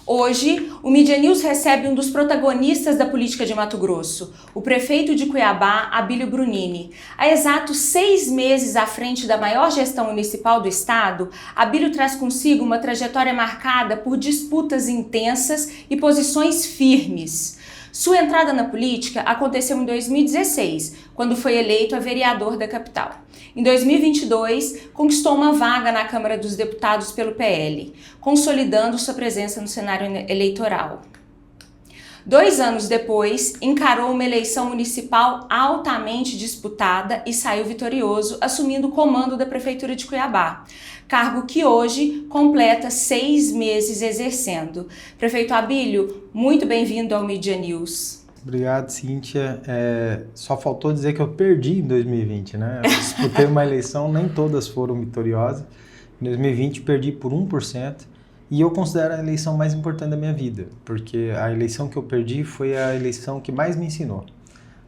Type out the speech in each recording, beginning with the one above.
Hoje, o Mídia News recebe um dos protagonistas da política de Mato Grosso, o prefeito de Cuiabá, Abílio Brunini. Há exatos 6 meses à frente da maior gestão municipal do estado, Abílio traz consigo uma trajetória marcada por disputas intensas e posições firmes. Sua entrada na política aconteceu em 2016, quando foi eleito a vereador da capital. Em 2022, conquistou uma vaga na Câmara dos Deputados pelo PL, consolidando sua presença no cenário eleitoral. 2 anos depois, encarou uma eleição municipal altamente disputada e saiu vitorioso, assumindo o comando da Prefeitura de Cuiabá, cargo que hoje completa 6 meses exercendo. Prefeito Abílio, muito bem-vindo ao Mídia News. Obrigado, Cíntia. Só faltou dizer que eu perdi em 2020, né? Eu disputei uma eleição, nem todas foram vitoriosas. Em 2020 perdi por 1%. E eu considero a eleição mais importante da minha vida, porque a eleição que eu perdi foi a eleição que mais me ensinou.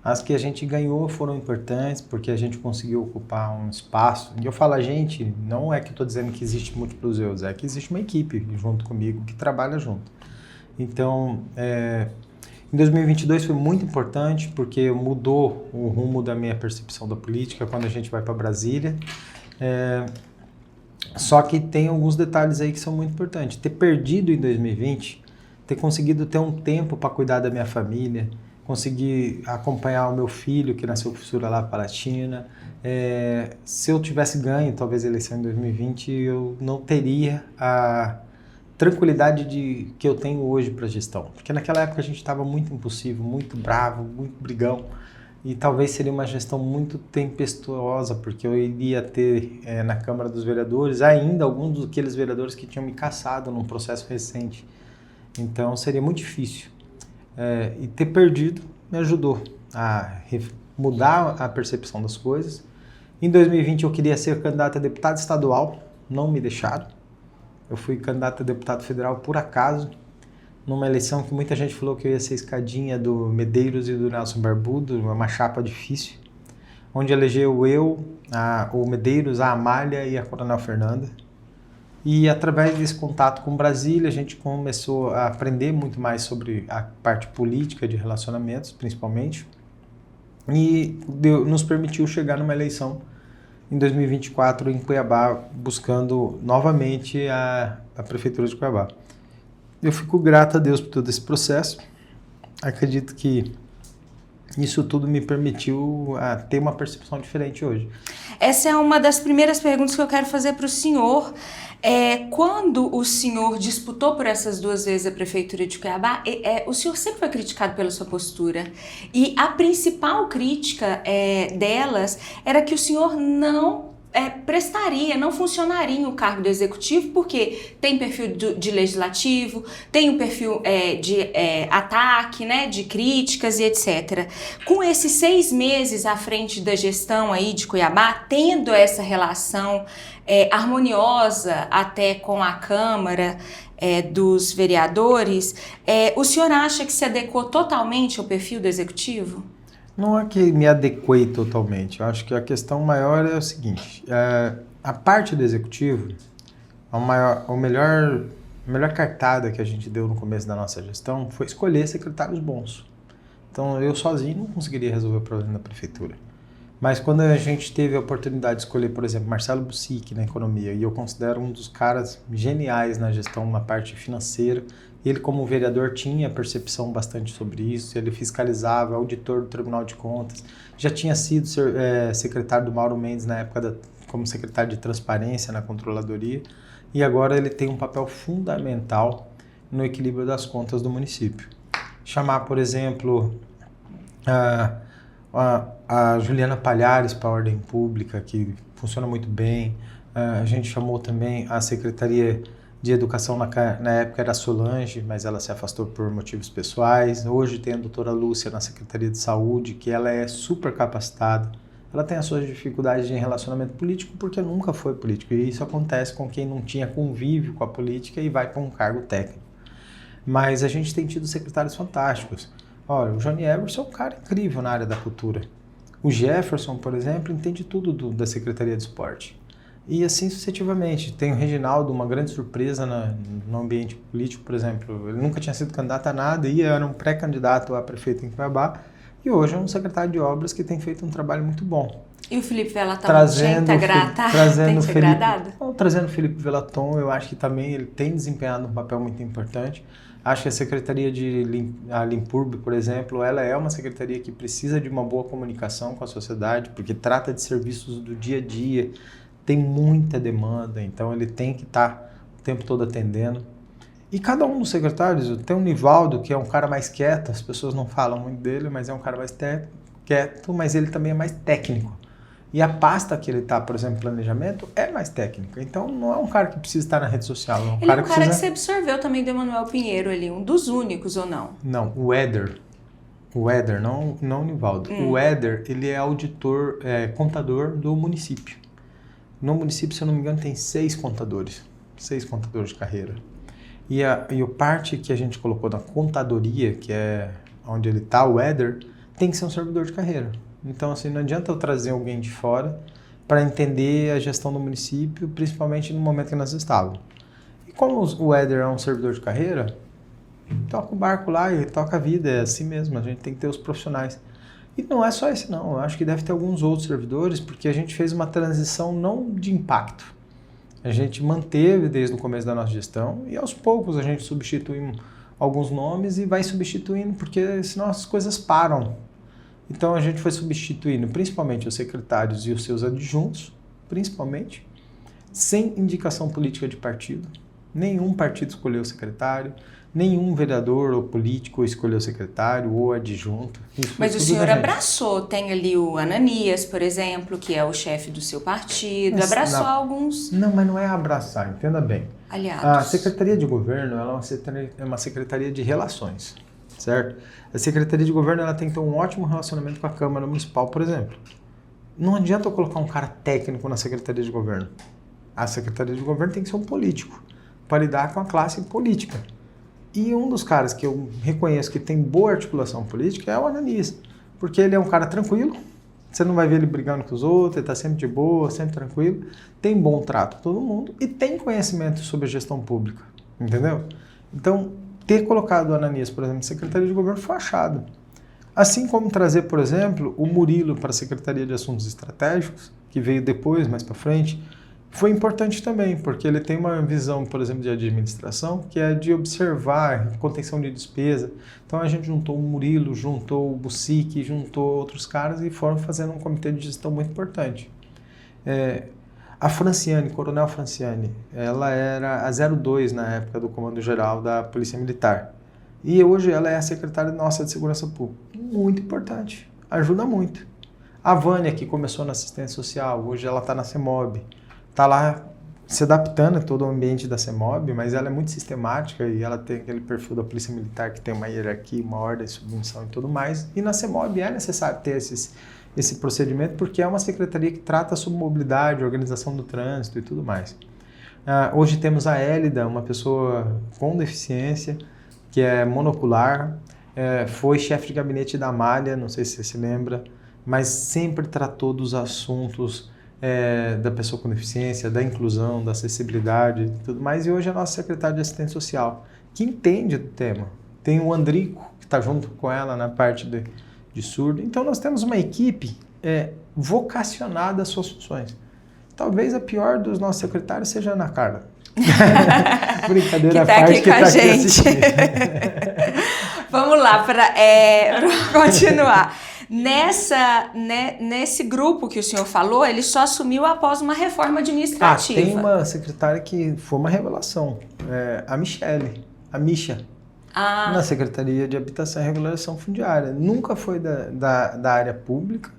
As que a gente ganhou foram importantes, porque a gente conseguiu ocupar um espaço. E eu falo a gente, não é que eu estou dizendo que existe múltiplos eu, é que existe uma equipe junto comigo que trabalha junto. Então, em 2022 foi muito importante, porque mudou o rumo da minha percepção da política quando a gente vai para Brasília. Só que tem alguns detalhes aí que são muito importantes. Ter perdido em 2020, ter conseguido ter um tempo para cuidar da minha família, conseguir acompanhar o meu filho que nasceu com fissura lapatina. Se eu tivesse ganho, talvez, a eleição em 2020, eu não teria a tranquilidade que eu tenho hoje para a gestão. Porque naquela época a gente estava muito impulsivo, muito bravo, muito brigão. E talvez seria uma gestão muito tempestuosa, porque eu iria ter na Câmara dos Vereadores ainda alguns daqueles vereadores que tinham me cassado num processo recente. Então seria muito difícil. E ter perdido me ajudou a mudar a percepção das coisas. Em 2020 eu queria ser candidato a deputado estadual, não me deixaram. Eu fui candidato a deputado federal por acaso, numa eleição que muita gente falou que eu ia ser escadinha do Medeiros e do Nelson Barbudo, uma chapa difícil, onde elegeu eu, o Medeiros, a Amália e a Coronel Fernanda. E através desse contato com Brasília, a gente começou a aprender muito mais sobre a parte política de relacionamentos, principalmente, e nos permitiu chegar numa eleição em 2024 em Cuiabá, buscando novamente a Prefeitura de Cuiabá. Eu fico grato a Deus por todo esse processo. Acredito que isso tudo me permitiu ter uma percepção diferente hoje. Essa é uma das primeiras perguntas que eu quero fazer para o senhor. Quando o senhor disputou por essas 2 vezes a Prefeitura de Cuiabá, o senhor sempre foi criticado pela sua postura. E a principal crítica delas era que o senhor não não funcionaria o cargo do executivo, porque tem perfil de legislativo, tem um perfil de ataque, né, de críticas e etc. Com esses 6 meses à frente da gestão aí de Cuiabá, tendo essa relação harmoniosa até com a Câmara dos Vereadores, o senhor acha que se adequou totalmente ao perfil do executivo? Não é que me adequei totalmente. Eu acho que a questão maior é o seguinte: a parte do executivo, a melhor cartada que a gente deu no começo da nossa gestão foi escolher secretários bons. Então eu sozinho não conseguiria resolver o problema da prefeitura. Mas quando a gente teve a oportunidade de escolher, por exemplo, Marcelo Bussic na economia, e eu considero um dos caras geniais na gestão, na parte financeira, ele como vereador tinha percepção bastante sobre isso, ele fiscalizava, auditor do Tribunal de Contas, já tinha sido secretário do Mauro Mendes na época como secretário de Transparência na Controladoria, e agora ele tem um papel fundamental no equilíbrio das contas do município. Chamar, por exemplo, a Juliana Palhares para a Ordem Pública, que funciona muito bem. A gente chamou também a Secretaria de Educação, na época era a Solange, mas ela se afastou por motivos pessoais. Hoje tem a doutora Lúcia na Secretaria de Saúde, que ela é super capacitada. Ela tem as suas dificuldades de relacionamento político porque nunca foi político. E isso acontece com quem não tinha convívio com a política e vai para um cargo técnico. Mas a gente tem tido secretários fantásticos. Olha, o Johnny Everson é um cara incrível na área da cultura. O Jefferson, por exemplo, entende tudo da Secretaria de Esporte. E assim sucessivamente. Tem o Reginaldo, uma grande surpresa no ambiente político, por exemplo. Ele nunca tinha sido candidato a nada e era um pré-candidato a prefeito em Cuiabá. E hoje é um secretário de obras que tem feito um trabalho muito bom. E o Felipe Velaton Trazendo o Felipe Velaton, eu acho que também ele tem desempenhado um papel muito importante. Acho que a Secretaria de Limpurb, por exemplo, ela é uma secretaria que precisa de uma boa comunicação com a sociedade, porque trata de serviços do dia a dia, tem muita demanda, então ele tem que estar o tempo todo atendendo. E cada um dos secretários, tem o Nivaldo, que é um cara mais quieto, as pessoas não falam muito dele, mas é um cara mais quieto, mas ele também é mais técnico. E a pasta que ele está, por exemplo, planejamento, é mais técnica. Então, não é um cara que precisa estar na rede social. Ele é um cara que você absorveu também do Emanuel Pinheiro ali, um dos únicos, ou não? Não, o Éder, não o Nivaldo. O Éder, ele é auditor, contador do município. No município, se eu não me engano, tem 6 contadores de carreira. E a parte que a gente colocou na contadoria, que é onde ele está, o Éder, tem que ser um servidor de carreira. Então, assim, não adianta eu trazer alguém de fora para entender a gestão do município, principalmente no momento que nós estávamos. E como o Éder é um servidor de carreira, toca o barco lá e toca a vida, é assim mesmo, a gente tem que ter os profissionais. E não é só esse não, eu acho que deve ter alguns outros servidores, porque a gente fez uma transição não de impacto. A gente manteve desde o começo da nossa gestão e aos poucos a gente substitui alguns nomes e vai substituindo, porque senão as coisas param. Então a gente foi substituindo principalmente os secretários e os seus adjuntos, principalmente, sem indicação política de partido. Nenhum partido escolheu o secretário, nenhum vereador ou político escolheu o secretário ou adjunto. Mas o senhor abraçou, tem ali o Ananias, por exemplo, que é o chefe do seu partido, abraçou alguns... Não, mas não é abraçar, entenda bem. Aliados. A Secretaria de Governo ela é uma secretaria de relações, certo? A Secretaria de Governo ela tem que ter um ótimo relacionamento com a Câmara Municipal, por exemplo. Não adianta eu colocar um cara técnico na Secretaria de Governo. A Secretaria de Governo tem que ser um político, para lidar com a classe política. E um dos caras que eu reconheço que tem boa articulação política é o Ananias, porque ele é um cara tranquilo, você não vai ver ele brigando com os outros, ele está sempre de boa, sempre tranquilo, tem bom trato com todo mundo e tem conhecimento sobre a gestão pública, entendeu? Então, ter colocado o Ananias, por exemplo, na Secretaria de Governo foi achado. Assim como trazer, por exemplo, o Murilo para a Secretaria de Assuntos Estratégicos, que veio depois, mais para frente, foi importante também, porque ele tem uma visão, por exemplo, de administração, que é de observar contenção de despesa. Então a gente juntou o Murilo, juntou o Bucic, juntou outros caras e foram fazendo um comitê de gestão muito importante. A Franciane, Coronel Franciane, ela era a 02 na época do Comando Geral da Polícia Militar. E hoje ela é a secretária nossa de Segurança Pública. Muito importante, ajuda muito. A Vânia, que começou na assistência social, hoje ela está na CEMOB. Está lá se adaptando a todo o ambiente da CEMOB, mas ela é muito sistemática e ela tem aquele perfil da Polícia Militar que tem uma hierarquia, uma ordem, submissão e tudo mais. E na CEMOB é necessário ter esse procedimento porque é uma secretaria que trata sobre mobilidade, organização do trânsito e tudo mais. Hoje temos a Hélida, uma pessoa com deficiência, que é monocular, foi chefe de gabinete da Amália, não sei se você se lembra, mas sempre tratou dos assuntos da pessoa com deficiência, da inclusão, da acessibilidade e tudo mais. E hoje é a nossa secretária de assistência social, que entende do tema. Tem o Andrico, que está junto com ela na parte de surdo. Então nós temos uma equipe vocacionada às suas funções. Talvez a pior dos nossos secretários seja a Ana Carla. Brincadeira à parte, que está aqui assistindo. Vamos lá, para continuar. Nesse grupo que o senhor falou, ele só assumiu após uma reforma administrativa. Tem uma secretária que foi uma revelação, a Michele, a Misha, na Secretaria de Habitação e Regularização Fundiária. Nunca foi da área pública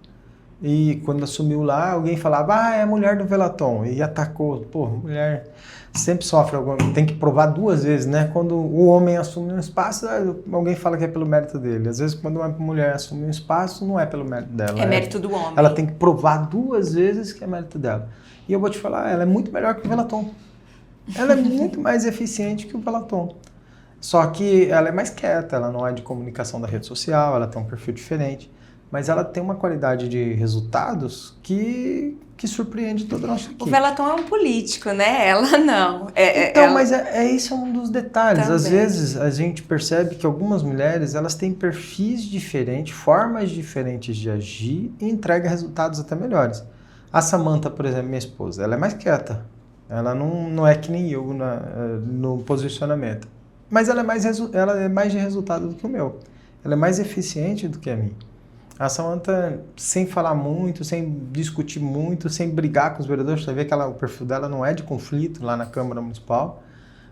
e quando assumiu lá, alguém falava, é a mulher do Velaton, e atacou. Pô, mulher sempre sofre, tem que provar 2 vezes, né? Quando o homem assume um espaço, alguém fala que é pelo mérito dele. Às vezes, quando uma mulher assume um espaço, não é pelo mérito dela. É mérito do homem. Ela tem que provar 2 vezes que é mérito dela. E eu vou te falar, ela é muito melhor que o Velaton. Ela é muito mais eficiente que o Velaton. Só que ela é mais quieta, ela não é de comunicação da rede social, ela tem um perfil diferente. mas ela tem uma qualidade de resultados que surpreende toda a nossa equipe. O Velaton é um político, né? Ela não. Mas isso é um dos detalhes. Também. Às vezes a gente percebe que algumas mulheres elas têm perfis diferentes, formas diferentes de agir e entregam resultados até melhores. A Samantha, por exemplo, minha esposa, ela é mais quieta. Ela não é que nem eu no posicionamento. Mas ela é mais de resultado do que o meu. Ela é mais eficiente do que a minha. A Samantha, sem falar muito, sem discutir muito, sem brigar com os vereadores, você vê que o perfil dela não é de conflito lá na Câmara Municipal,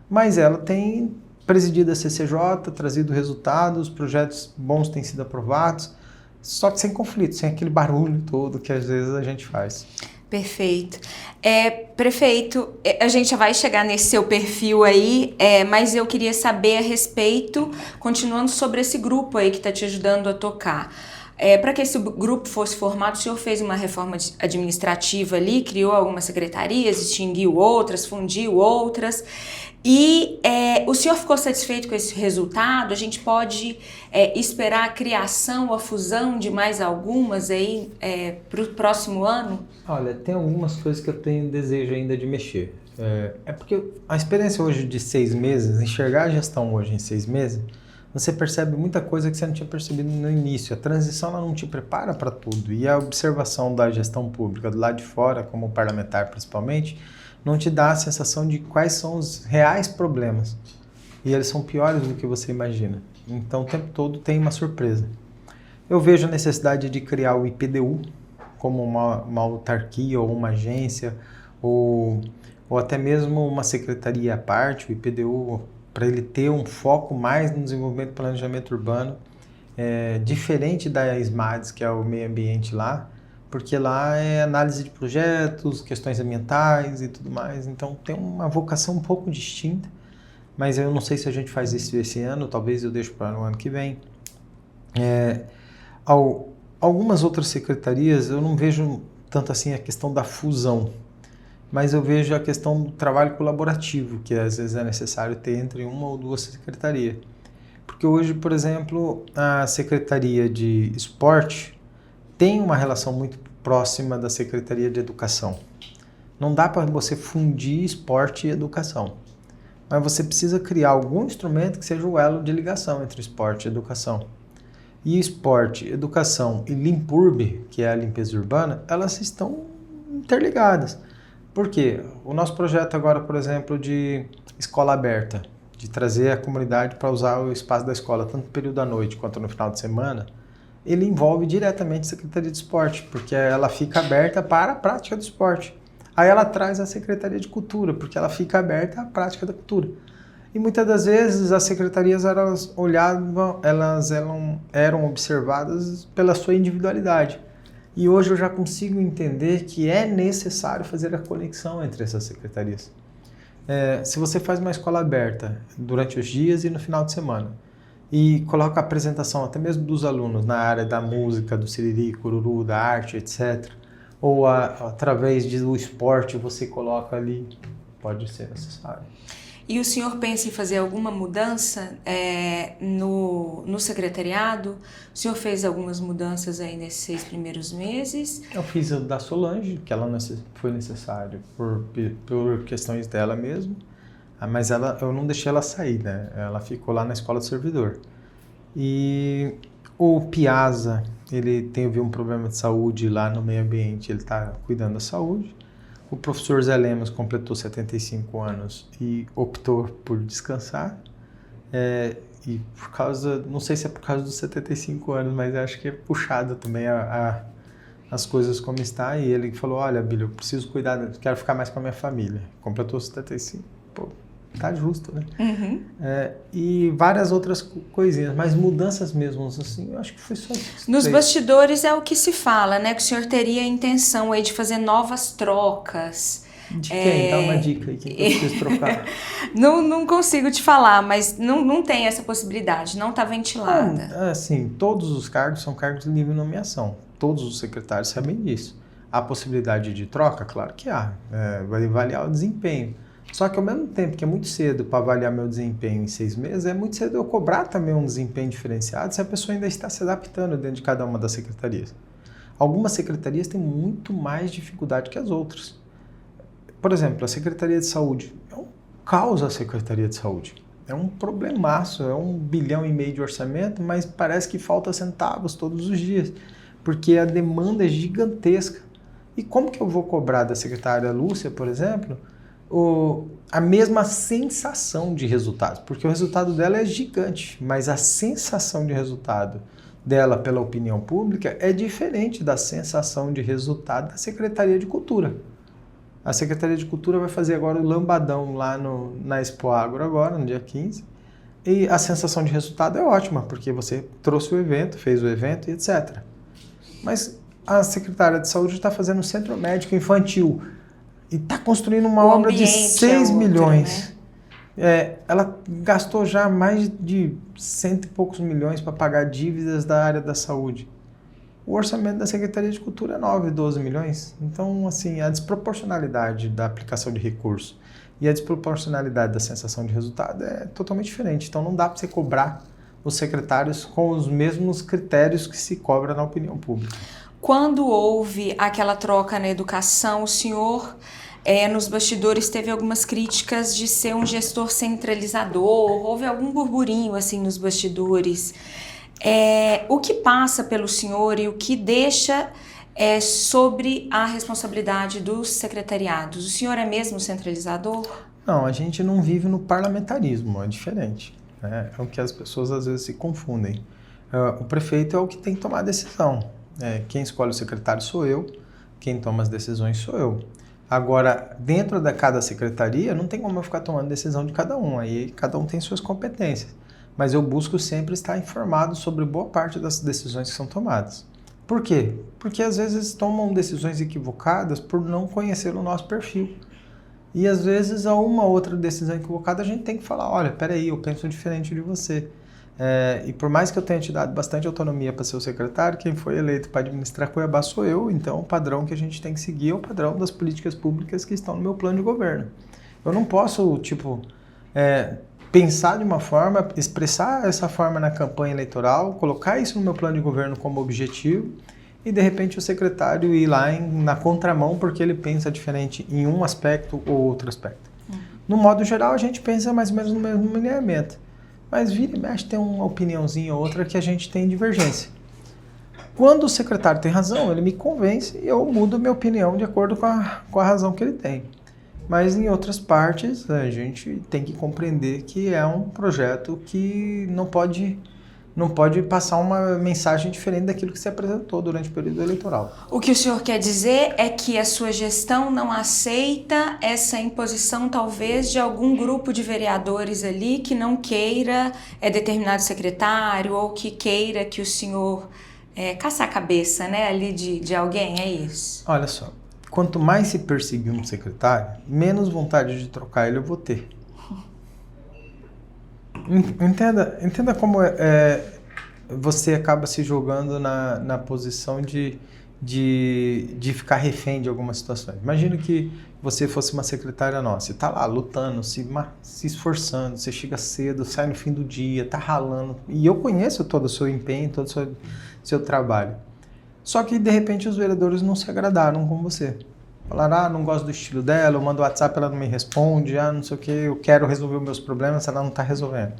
mas ela tem presidido a CCJ, trazido resultados, projetos bons têm sido aprovados, só que sem conflito, sem aquele barulho todo que às vezes a gente faz. Perfeito. Prefeito, a gente já vai chegar nesse seu perfil aí, mas eu queria saber a respeito, continuando sobre esse grupo aí que está te ajudando a tocar. Para que esse grupo fosse formado, o senhor fez uma reforma administrativa ali, criou algumas secretarias, extinguiu outras, fundiu outras. E o senhor ficou satisfeito com esse resultado? A gente pode esperar a criação ou a fusão de mais algumas aí para o próximo ano? Olha, tem algumas coisas que eu tenho desejo ainda de mexer. Porque a experiência hoje de 6 meses, enxergar a gestão hoje em 6 meses, você percebe muita coisa que você não tinha percebido no início. A transição ela não te prepara para tudo. E a observação da gestão pública do lado de fora, como parlamentar principalmente, não te dá a sensação de quais são os reais problemas. E eles são piores do que você imagina. Então, o tempo todo tem uma surpresa. Eu vejo a necessidade de criar o IPDU como uma autarquia ou uma agência, ou até mesmo uma secretaria à parte, o IPDU, para ele ter um foco mais no desenvolvimento do planejamento urbano, diferente da SMADS, que é o meio ambiente lá, porque lá é análise de projetos, questões ambientais e tudo mais, então tem uma vocação um pouco distinta, mas eu não sei se a gente faz isso esse ano, talvez eu deixe para o ano que vem. Algumas outras secretarias eu não vejo tanto assim a questão da fusão, mas eu vejo a questão do trabalho colaborativo, que às vezes é necessário ter entre uma ou duas secretarias. Porque hoje, por exemplo, a Secretaria de Esporte tem uma relação muito próxima da Secretaria de Educação. Não dá para você fundir esporte e educação, mas você precisa criar algum instrumento que seja o elo de ligação entre esporte e educação. E esporte, educação e Limpurb, que é a limpeza urbana, elas estão interligadas. Por quê? O nosso projeto agora, por exemplo, de escola aberta, de trazer a comunidade para usar o espaço da escola, tanto no período da noite quanto no final de semana, ele envolve diretamente a Secretaria de Esporte, porque ela fica aberta para a prática do esporte. Aí ela traz a Secretaria de Cultura, porque ela fica aberta à prática da cultura. E muitas das vezes as secretarias eram observadas pela sua individualidade. E hoje eu já consigo entender que é necessário fazer a conexão entre essas secretarias. Se você faz uma escola aberta durante os dias e no final de semana, e coloca a apresentação até mesmo dos alunos na área da música, do siriri, cururu, da arte, etc., ou através do esporte você coloca ali, pode ser necessário. E o senhor pensa em fazer alguma mudança no secretariado? O senhor fez algumas mudanças aí nesses 6 primeiros meses? Eu fiz a da Solange, que ela foi necessário por questões dela mesmo, mas eu não deixei ela sair, né? Ela ficou lá na Escola do Servidor. E o Piazza, ele teve um problema de saúde lá no meio ambiente, ele está cuidando da saúde. O professor Zé Lemos completou 75 anos e optou por descansar. E por causa, não sei se é por causa dos 75 anos, mas acho que é puxado também as coisas como está. E ele falou, olha, Bílio, eu preciso cuidar, quero ficar mais com a minha família. Completou 75, pô, tá justo, né? Uhum. E várias outras coisinhas, mas mudanças mesmo, assim, eu acho que foi só isso. Nos bastidores é o que se fala, né? Que o senhor teria a intenção aí de fazer novas trocas. De quem? Dá uma dica aí, quem que eu preciso trocar? Não consigo te falar, mas não tem essa possibilidade, não está ventilada. Assim, todos os cargos são cargos de livre nomeação. Todos os secretários sabem disso. Há possibilidade de troca? Claro que há. Vai avaliar o desempenho. Só que ao mesmo tempo que é muito cedo para avaliar meu desempenho em 6 meses, é muito cedo eu cobrar também um desempenho diferenciado se a pessoa ainda está se adaptando dentro de cada uma das secretarias. Algumas secretarias têm muito mais dificuldade que as outras. Por exemplo, a Secretaria de Saúde. É um caos a Secretaria de Saúde. É um problemaço, é 1,5 bilhão de orçamento, mas parece que falta centavos todos os dias, porque a demanda é gigantesca. E como que eu vou cobrar da secretária Lúcia, por exemplo, a mesma sensação de resultado? Porque o resultado dela é gigante, mas a sensação de resultado dela pela opinião pública é diferente da sensação de resultado da Secretaria de Cultura. A Secretaria de Cultura vai fazer agora o lambadão lá na Expo Agro agora, no dia 15. E a sensação de resultado é ótima, porque você trouxe o evento, fez o evento e etc. Mas a Secretária de Saúde está fazendo um centro médico infantil e está construindo uma obra de 6 milhões. Né? Ela gastou já mais de 100 e poucos milhões para pagar dívidas da área da saúde. O orçamento da Secretaria de Cultura é 9, 12 milhões. Então, assim, a desproporcionalidade da aplicação de recursos e a desproporcionalidade da sensação de resultado é totalmente diferente. Então, não dá para você cobrar os secretários com os mesmos critérios que se cobra na opinião pública. Quando houve aquela troca na educação, o senhor, nos bastidores, teve algumas críticas de ser um gestor centralizador, houve algum burburinho assim nos bastidores. O que passa pelo senhor e o que deixa sobre a responsabilidade dos secretariados? O senhor é mesmo centralizador? Não, a gente não vive no parlamentarismo, é diferente. Né? É o que as pessoas às vezes se confundem. O prefeito é o que tem que tomar a decisão. Quem escolhe o secretário sou eu, quem toma as decisões sou eu. Agora, dentro de cada secretaria, não tem como eu ficar tomando decisão de cada um, aí cada um tem suas competências. Mas eu busco sempre estar informado sobre boa parte das decisões que são tomadas. Por quê? Porque às vezes tomam decisões equivocadas por não conhecer o nosso perfil. E às vezes a uma outra decisão equivocada a gente tem que falar, olha, peraí, eu penso diferente de você. E por mais que eu tenha te dado bastante autonomia para ser o secretário, quem foi eleito para administrar Cuiabá sou eu, então o padrão que a gente tem que seguir é o padrão das políticas públicas que estão no meu plano de governo. Eu não posso, pensar de uma forma, expressar essa forma na campanha eleitoral, colocar isso no meu plano de governo como objetivo e de repente o secretário ir lá na contramão porque ele pensa diferente em um aspecto ou outro aspecto. No modo geral, a gente pensa mais ou menos no mesmo alinhamento. Mas vira e mexe tem uma opiniãozinha ou outra que a gente tem divergência. Quando o secretário tem razão, ele me convence e eu mudo minha opinião de acordo com a razão que ele tem. Mas em outras partes, a gente tem que compreender que é um projeto que não pode passar uma mensagem diferente daquilo que se apresentou durante o período eleitoral. O que o senhor quer dizer é que a sua gestão não aceita essa imposição, talvez, de algum grupo de vereadores ali que não queira determinado secretário ou que queira que o senhor caça a cabeça, né, ali de alguém, é isso? Olha só. Quanto mais se perseguir um secretário, menos vontade de trocar ele eu vou ter. Entenda como você acaba se jogando na posição de ficar refém de algumas situações. Imagina que você fosse uma secretária nossa, você está lá lutando, se esforçando, você chega cedo, sai no fim do dia, está ralando. E eu conheço todo o seu empenho, todo o seu trabalho. Só que, de repente, os vereadores não se agradaram com você. Falaram, não gosto do estilo dela, eu mando WhatsApp, ela não me responde, não sei o que, eu quero resolver os meus problemas, ela não está resolvendo.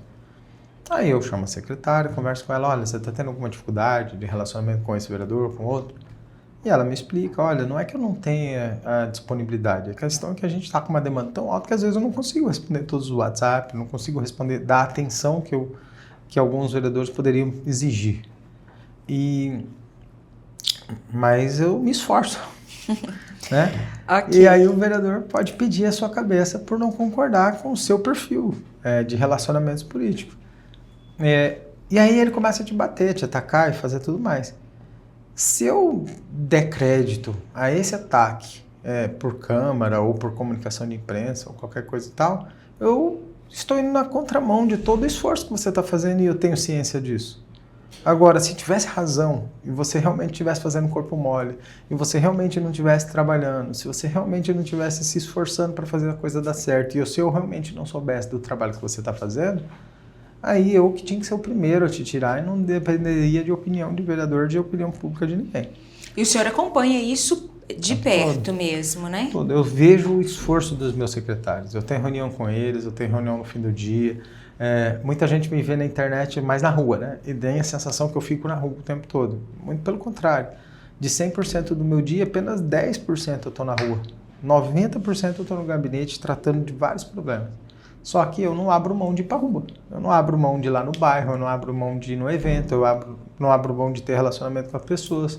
Aí eu chamo a secretária, converso com ela, olha, você está tendo alguma dificuldade de relacionamento com esse vereador, com outro? E ela me explica, olha, não é que eu não tenha a disponibilidade, a questão é que a gente está com uma demanda tão alta que às vezes eu não consigo responder todos os WhatsApp, não consigo responder, dar a atenção que alguns vereadores poderiam exigir. Mas eu me esforço, né? Okay. E aí o vereador pode pedir a sua cabeça por não concordar com o seu perfil de relacionamentos políticos. E aí ele começa a te bater, te atacar e fazer tudo mais. Se eu der crédito a esse ataque por câmara ou por comunicação de imprensa ou qualquer coisa e tal, eu estou indo na contramão de todo o esforço que você está fazendo e eu tenho ciência disso. Agora, se tivesse razão, e você realmente estivesse fazendo corpo mole, e você realmente não estivesse trabalhando, se você realmente não estivesse se esforçando para fazer a coisa dar certo, e se eu realmente não soubesse do trabalho que você está fazendo, aí eu que tinha que ser o primeiro a te tirar e não dependeria de opinião de vereador, de opinião pública de ninguém. E o senhor acompanha isso de perto mesmo, né? Eu vejo o esforço dos meus secretários. Eu tenho reunião com eles, eu tenho reunião no fim do dia. Muita gente me vê na internet, mas na rua, né? E tem a sensação que eu fico na rua o tempo todo. Muito pelo contrário. De 100% do meu dia, apenas 10% eu estou na rua. 90% eu estou no gabinete tratando de vários problemas. Só que eu não abro mão de ir para a rua. Eu não abro mão de ir lá no bairro, eu não abro mão de ir no evento, não abro mão de ter relacionamento com as pessoas.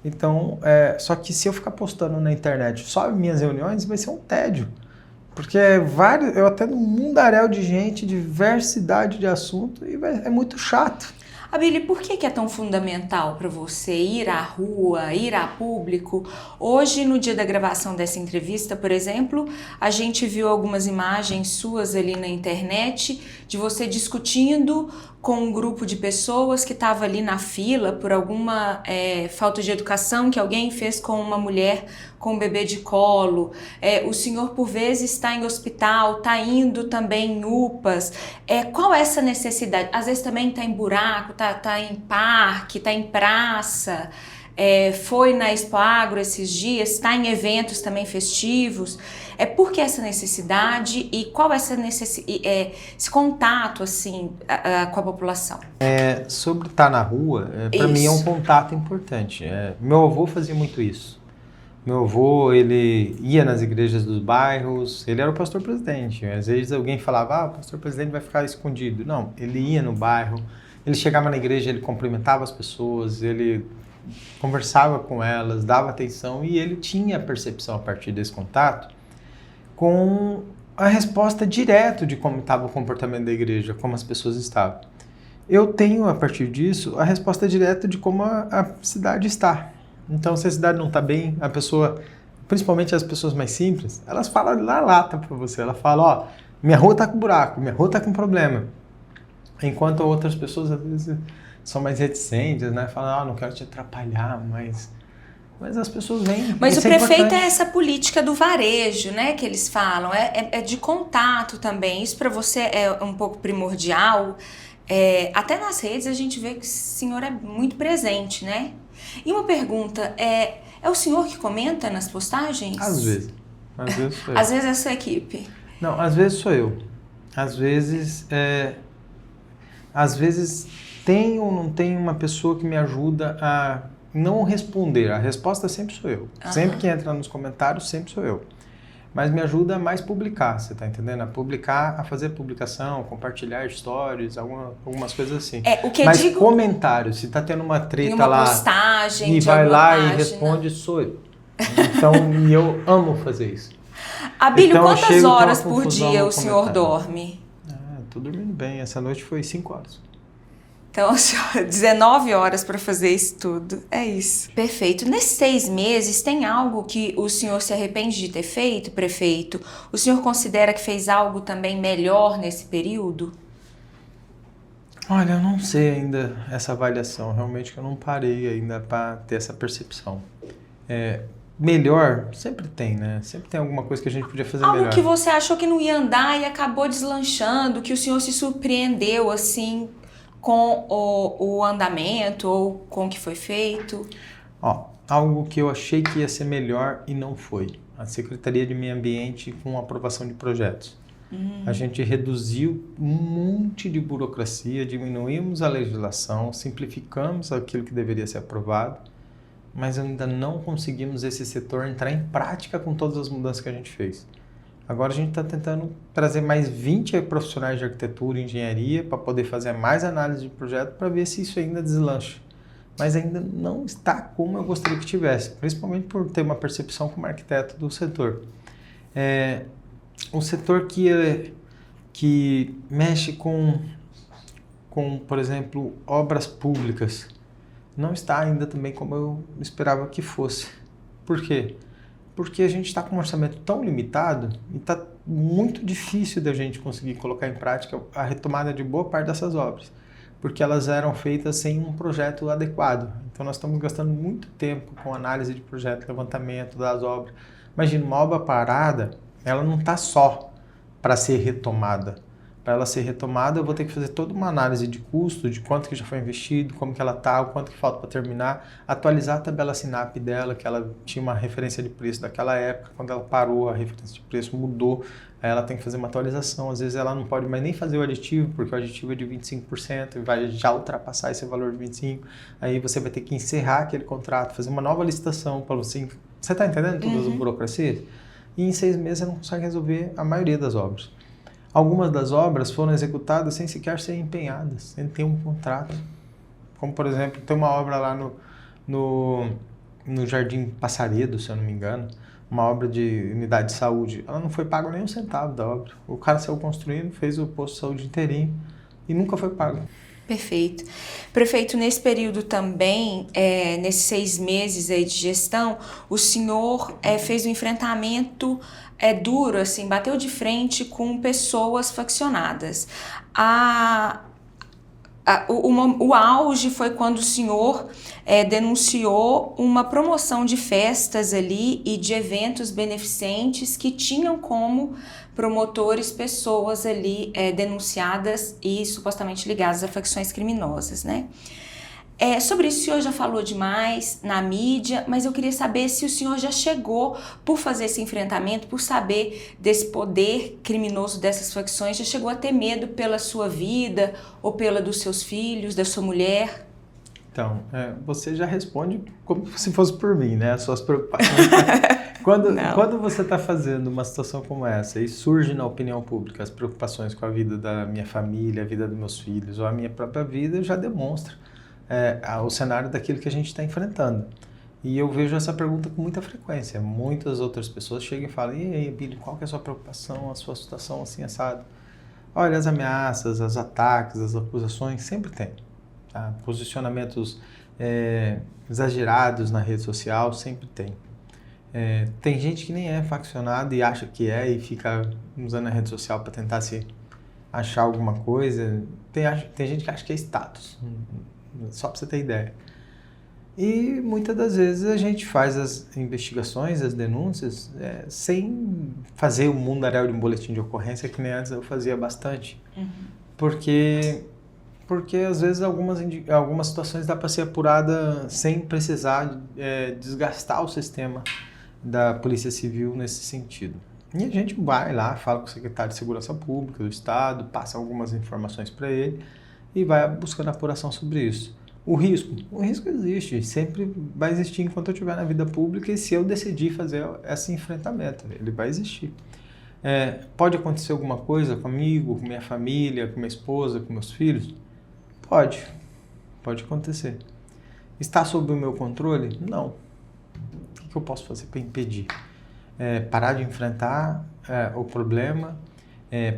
Então, só que se eu ficar postando na internet só minhas reuniões, vai ser um tédio. Porque eu atendo um mundaréu de gente, diversidade de assunto, e é muito chato. Abílio, por que é tão fundamental para você ir à rua, ir a público? Hoje, no dia da gravação dessa entrevista, por exemplo, a gente viu algumas imagens suas ali na internet de você discutindo com um grupo de pessoas que estava ali na fila por alguma falta de educação que alguém fez com uma mulher com um bebê de colo. O senhor, por vezes, está em hospital, está indo também em UPAs. Qual é essa necessidade? Às vezes também está em buraco, está em parque, está em praça. Foi na Expo Agro esses dias, está em eventos também festivos. Por que essa necessidade e qual esse contato assim, com a população? Sobre estar na rua, para mim é um contato importante. Meu avô fazia muito isso. Meu avô, ele ia nas igrejas dos bairros, ele era o pastor-presidente. Às vezes alguém falava, o pastor-presidente vai ficar escondido. Não, ele ia no bairro, ele chegava na igreja, ele cumprimentava as pessoas, ele conversava com elas, dava atenção e ele tinha a percepção a partir desse contato com a resposta direta de como estava o comportamento da igreja, como as pessoas estavam. Eu tenho, a partir disso, a resposta direta de como a cidade está. Então, se a cidade não está bem, a pessoa, principalmente as pessoas mais simples, elas falam na lata para você. Ela fala, minha rua está com buraco, minha rua está com problema. Enquanto outras pessoas, às vezes, são mais reticentes, né? Falam, não quero te atrapalhar, mas as pessoas vêm. Mas o prefeito é essa política do varejo, né? Que eles falam, é de contato também. Isso para você é um pouco primordial. Até nas redes a gente vê que o senhor é muito presente, né? E uma pergunta, é o senhor que comenta nas postagens? Às vezes sou eu. Às vezes é a sua equipe? Não, às vezes sou eu. Às vezes tem ou não tem uma pessoa que me ajuda a não responder. A resposta sempre sou eu. Uhum. Sempre que entra nos comentários, sempre sou eu. Mas me ajuda a mais publicar, você tá entendendo? A publicar, a fazer publicação, compartilhar stories, algumas coisas assim. Mas comentário, se tá tendo uma treta lá postagem, e vai lá e responde, sou eu. Então, e eu amo fazer isso. Abílio, então, quantas horas por dia o senhor dorme? Tô dormindo bem, essa noite foi 5 horas. Então, 19 horas para fazer isso tudo. É isso. Perfeito. Nesses 6 meses, tem algo que o senhor se arrepende de ter feito, prefeito? O senhor considera que fez algo também melhor nesse período? Olha, eu não sei ainda essa avaliação. Realmente que eu não parei ainda para ter essa percepção. Melhor, sempre tem, né? Sempre tem alguma coisa que a gente podia fazer melhor. Algo que você achou que não ia andar e acabou deslanchando, que o senhor se surpreendeu, assim, com o andamento ou com o que foi feito? Algo que eu achei que ia ser melhor e não foi. A Secretaria de Meio Ambiente com a aprovação de projetos. A gente reduziu um monte de burocracia, diminuímos a legislação, simplificamos aquilo que deveria ser aprovado, mas ainda não conseguimos esse setor entrar em prática com todas as mudanças que a gente fez. Agora a gente está tentando trazer mais 20 profissionais de arquitetura e engenharia para poder fazer mais análise de projeto para ver se isso ainda deslancha. Mas ainda não está como eu gostaria que tivesse, principalmente por ter uma percepção como arquiteto do setor. Um setor que mexe com, por exemplo, obras públicas, não está ainda também como eu esperava que fosse. Por quê? Porque a gente está com um orçamento tão limitado e está muito difícil da gente conseguir colocar em prática a retomada de boa parte dessas obras. porque elas eram feitas sem um projeto adequado. Então nós estamos gastando muito tempo com análise de projeto, levantamento das obras. Imagina, uma obra parada, ela não está só para ser retomada. Para ela ser retomada, eu vou ter que fazer toda uma análise de custo, de quanto que já foi investido, como que ela está, o quanto que falta para terminar, atualizar a tabela SINAP dela, que ela tinha uma referência de preço daquela época, quando ela parou, a referência de preço mudou, aí ela tem que fazer uma atualização, às vezes ela não pode mais nem fazer o aditivo, porque o aditivo é de 25% e vai já ultrapassar esse valor de 25%, aí você vai ter que encerrar aquele contrato, fazer uma nova licitação para você está entendendo todas as burocracias? E em 6 meses você não consegue resolver a maioria das obras. Algumas das obras foram executadas sem sequer ser empenhadas, sem ter um contrato. Como, por exemplo, tem uma obra lá no Jardim Passaredo, se eu não me engano, uma obra de unidade de saúde. Ela não foi paga nem um centavo da obra. O cara saiu construindo, fez o posto de saúde inteirinho e nunca foi pago. Perfeito. Prefeito, nesse período também, nesses 6 meses aí de gestão, o senhor fez um enfrentamento duro, assim, bateu de frente com pessoas faccionadas. O auge foi quando o senhor denunciou uma promoção de festas ali e de eventos beneficentes que tinham como promotores pessoas ali denunciadas e supostamente ligadas a facções criminosas, né? Sobre isso o senhor já falou demais na mídia, mas eu queria saber se o senhor já chegou, por fazer esse enfrentamento, por saber desse poder criminoso dessas facções, já chegou a ter medo pela sua vida ou pela dos seus filhos, da sua mulher? Então, você já responde como se fosse por mim, né? As suas preocupações. Quando você está fazendo uma situação como essa e surge na opinião pública as preocupações com a vida da minha família, a vida dos meus filhos ou a minha própria vida, já demonstra o cenário daquilo que a gente está enfrentando. E eu vejo essa pergunta com muita frequência. Muitas outras pessoas chegam e falam: e aí, Billy, qual que é a sua preocupação, a sua situação assim, assado? Olha, as ameaças, os ataques, as acusações, sempre tem. Tá? Posicionamentos exagerados na rede social, sempre tem. Tem gente que nem é faccionada e acha que e fica usando a rede social para tentar se achar alguma coisa. Tem gente que acha que é status. Só para você ter ideia. E muitas das vezes a gente faz as investigações, as denúncias, sem fazer um mundaréu de um boletim de ocorrência, que nem antes eu fazia bastante. Uhum. Porque às vezes algumas situações dá para ser apurada sem precisar desgastar o sistema da Polícia Civil nesse sentido. E a gente vai lá, fala com o secretário de Segurança Pública do Estado, passa algumas informações para ele, e vai buscando apuração sobre isso. O risco existe, sempre vai existir enquanto eu estiver na vida pública e se eu decidir fazer esse enfrentamento, ele vai existir. Pode acontecer alguma coisa comigo, com minha família, com minha esposa, com meus filhos? Pode acontecer. Está sob o meu controle? Não. O que eu posso fazer para impedir? Parar de enfrentar o problema,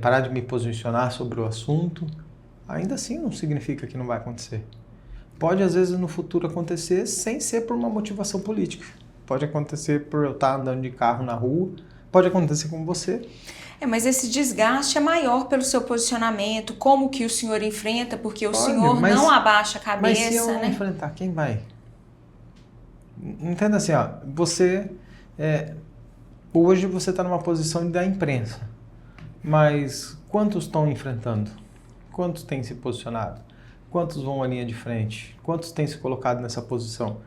parar de me posicionar sobre o assunto. Ainda assim não significa que não vai acontecer. Pode, às vezes, no futuro acontecer sem ser por uma motivação política. Pode acontecer por eu estar andando de carro na rua, pode acontecer com você. Mas esse desgaste é maior pelo seu posicionamento, como que o senhor enfrenta, porque o senhor não abaixa a cabeça, mas se eu não enfrentar, quem vai? Entenda assim, hoje você está numa posição da imprensa, mas quantos estão enfrentando? Quantos têm se posicionado? Quantos vão à linha de frente? Quantos têm se colocado nessa posição?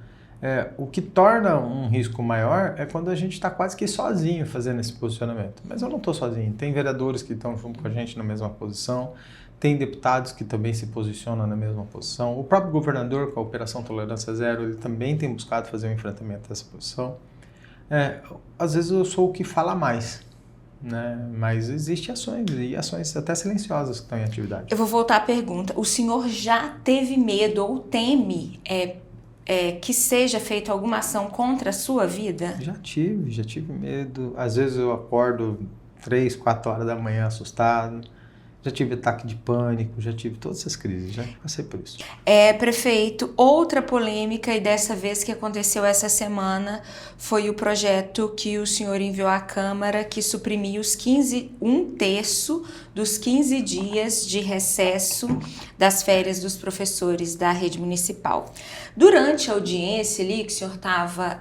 O que torna um risco maior é quando a gente está quase que sozinho fazendo esse posicionamento. Mas eu não estou sozinho. Tem vereadores que estão junto com a gente na mesma posição, tem deputados que também se posicionam na mesma posição. O próprio governador, com a Operação Tolerância Zero, ele também tem buscado fazer um enfrentamento dessa posição. Às vezes eu sou o que fala mais. Né? Mas existem ações até silenciosas que estão em atividade. Eu vou voltar à pergunta. O senhor já teve medo ou teme que seja feita alguma ação contra a sua vida? Já tive medo. Às vezes eu acordo 3, 4 horas da manhã assustado. Já tive ataque de pânico, já tive todas essas crises, já passei por isso. Prefeito, outra polêmica, e dessa vez que aconteceu essa semana, foi o projeto que o senhor enviou à Câmara, que suprimia um terço dos 15 dias de recesso das férias dos professores da rede municipal. Durante a audiência ali, que o senhor estava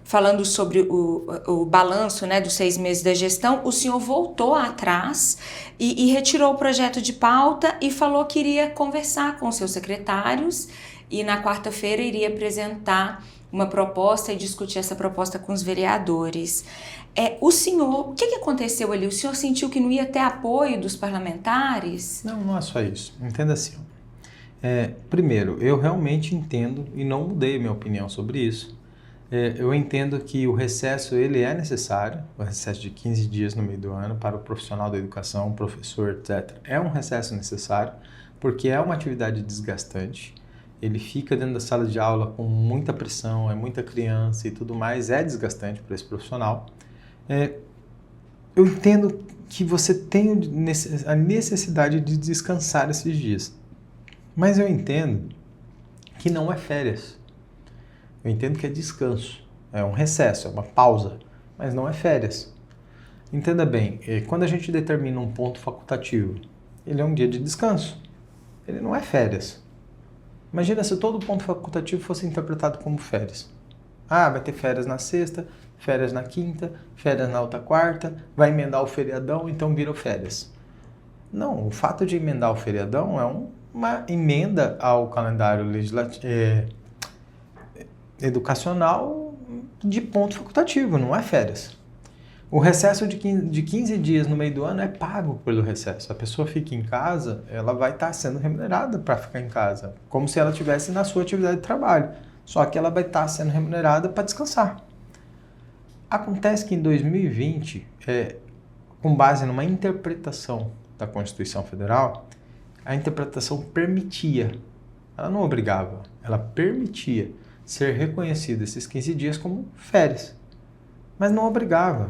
falando sobre o balanço, né, dos 6 meses da gestão, o senhor voltou atrás e retirou o projeto de pauta e falou que iria conversar com seus secretários e na quarta-feira iria apresentar uma proposta e discutir essa proposta com os vereadores. O que aconteceu ali? O senhor sentiu que não ia ter apoio dos parlamentares? Não é só isso. Entenda assim. Primeiro, eu realmente entendo e não mudei minha opinião sobre isso. Eu entendo que o recesso ele é necessário, o recesso de 15 dias no meio do ano para o profissional da educação, professor, etc. É um recesso necessário porque é uma atividade desgastante. Ele fica dentro da sala de aula com muita pressão, é muita criança e tudo mais, é desgastante para esse profissional. Eu entendo que você tem a necessidade de descansar esses dias, mas eu entendo que não é férias. Eu entendo que é descanso, é um recesso, é uma pausa, mas não é férias. Entenda bem, quando a gente determina um ponto facultativo, ele é um dia de descanso, ele não é férias. Imagina se todo ponto facultativo fosse interpretado como férias. Vai ter férias na sexta, férias na quinta, férias na outra quarta, vai emendar o feriadão, então virou férias. Não, o fato de emendar o feriadão é uma emenda ao calendário educacional de ponto facultativo, não é férias. O recesso de 15 dias no meio do ano é pago pelo recesso. A pessoa fica em casa, ela vai estar sendo remunerada para ficar em casa, como se ela estivesse na sua atividade de trabalho, só que ela vai estar sendo remunerada para descansar. Acontece que em 2020, com base numa interpretação da Constituição Federal, a interpretação permitia, ela não obrigava, ela permitia ser reconhecido esses 15 dias como férias, mas não obrigava.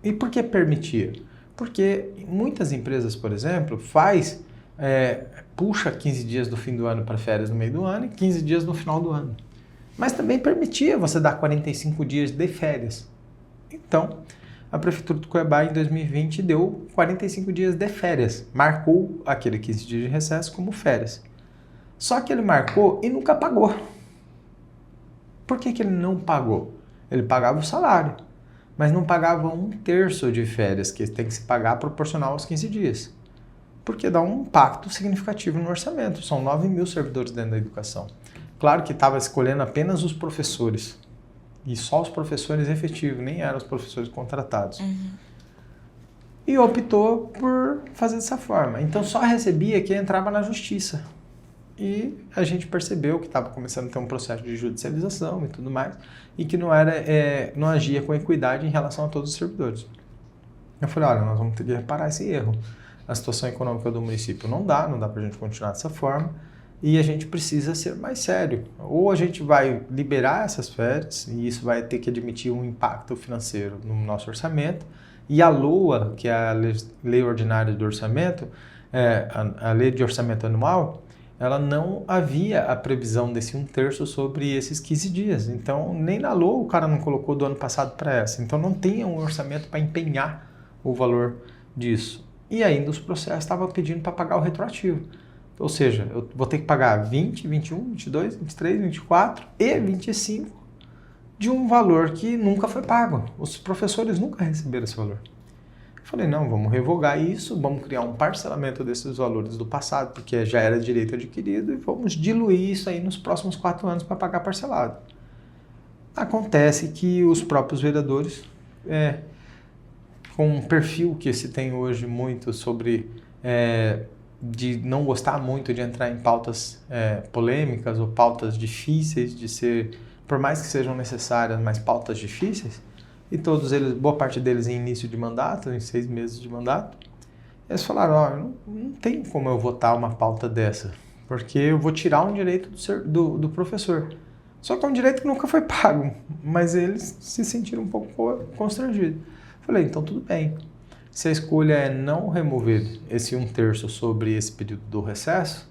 E por que permitia? Porque muitas empresas, por exemplo, puxa 15 dias do fim do ano para férias no meio do ano e 15 dias no final do ano. Mas também permitia você dar 45 dias de férias. Então, a Prefeitura de Cuiabá, em 2020, deu 45 dias de férias. Marcou aquele 15 dias de recesso como férias. Só que ele marcou e nunca pagou. Por que ele não pagou? Ele pagava o salário, mas não pagava 1/3 de férias, que tem que se pagar proporcional aos 15 dias. Porque dá um impacto significativo no orçamento. São 9 mil servidores dentro da educação. Claro que estava escolhendo apenas os professores. E só os professores efetivos, nem eram os professores contratados. E optou por fazer dessa forma. Então só recebia quem entrava na justiça. E a gente percebeu que estava começando a ter um processo de judicialização e tudo mais, e que não agia com equidade em relação a todos os servidores. Eu falei, olha, nós vamos ter que reparar esse erro. A situação econômica do município não dá para a gente continuar dessa forma, e a gente precisa ser mais sério. Ou a gente vai liberar essas férias, e isso vai ter que admitir um impacto financeiro no nosso orçamento, e a LOA, que é a Lei Ordinária do Orçamento, a Lei de Orçamento Anual, ela não havia a previsão desse 1/3 sobre esses 15 dias. Então, nem na LOA o cara não colocou do ano passado para essa. Então, não tinha um orçamento para empenhar o valor disso. E ainda os processos estavam pedindo para pagar o retroativo. Ou seja, eu vou ter que pagar 20, 21, 22, 23, 24 e 25 de um valor que nunca foi pago. Os professores nunca receberam esse valor. Falei, não, vamos revogar isso, vamos criar um parcelamento desses valores do passado, porque já era direito adquirido, e vamos diluir isso aí nos próximos 4 anos para pagar parcelado. Acontece que os próprios vereadores, com um perfil que se tem hoje muito sobre de não gostar muito de entrar em pautas polêmicas ou pautas difíceis de ser, por mais que sejam necessárias, mas pautas difíceis, e todos eles, boa parte deles em início de mandato, em 6 meses de mandato, eles falaram, não tem como eu votar uma pauta dessa, porque eu vou tirar um direito do professor. Só que é um direito que nunca foi pago, mas eles se sentiram um pouco constrangidos. Falei, então tudo bem, Se a escolha é não remover esse 1/3 sobre esse período do recesso,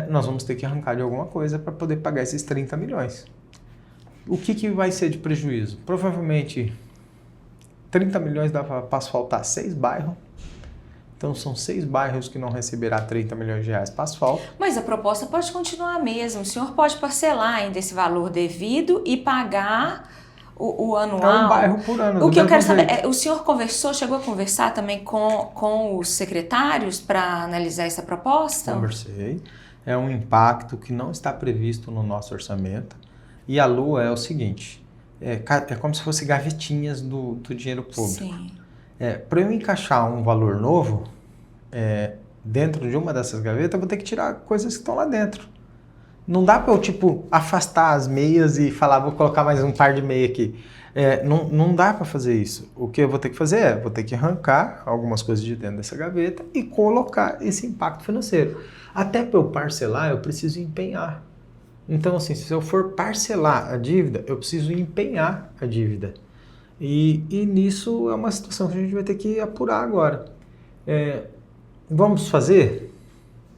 nós vamos ter que arrancar de alguma coisa para poder pagar esses 30 milhões. O que vai ser de prejuízo? Provavelmente 30 milhões dá para asfaltar 6 bairros. Então são 6 bairros que não receberá 30 milhões de reais para asfalto. Mas a proposta pode continuar a mesma. O senhor pode parcelar ainda esse valor devido e pagar o anual. É um bairro por ano. O que eu quero saber, o senhor chegou a conversar também com os secretários para analisar essa proposta? Conversei. É um impacto que não está previsto no nosso orçamento. E a LOA é o seguinte, é como se fosse gavetinhas do dinheiro público. Sim. Para eu encaixar um valor novo dentro de uma dessas gavetas, eu vou ter que tirar coisas que estão lá dentro. Não dá para eu, afastar as meias e falar, vou colocar mais um par de meia aqui. Não dá para fazer isso. O que eu vou ter que fazer vou ter que arrancar algumas coisas de dentro dessa gaveta e colocar esse impacto financeiro. Até para eu parcelar, eu preciso empenhar. Então, assim, se eu for parcelar a dívida, eu preciso empenhar a dívida. E nisso é uma situação que a gente vai ter que apurar agora. Vamos fazer?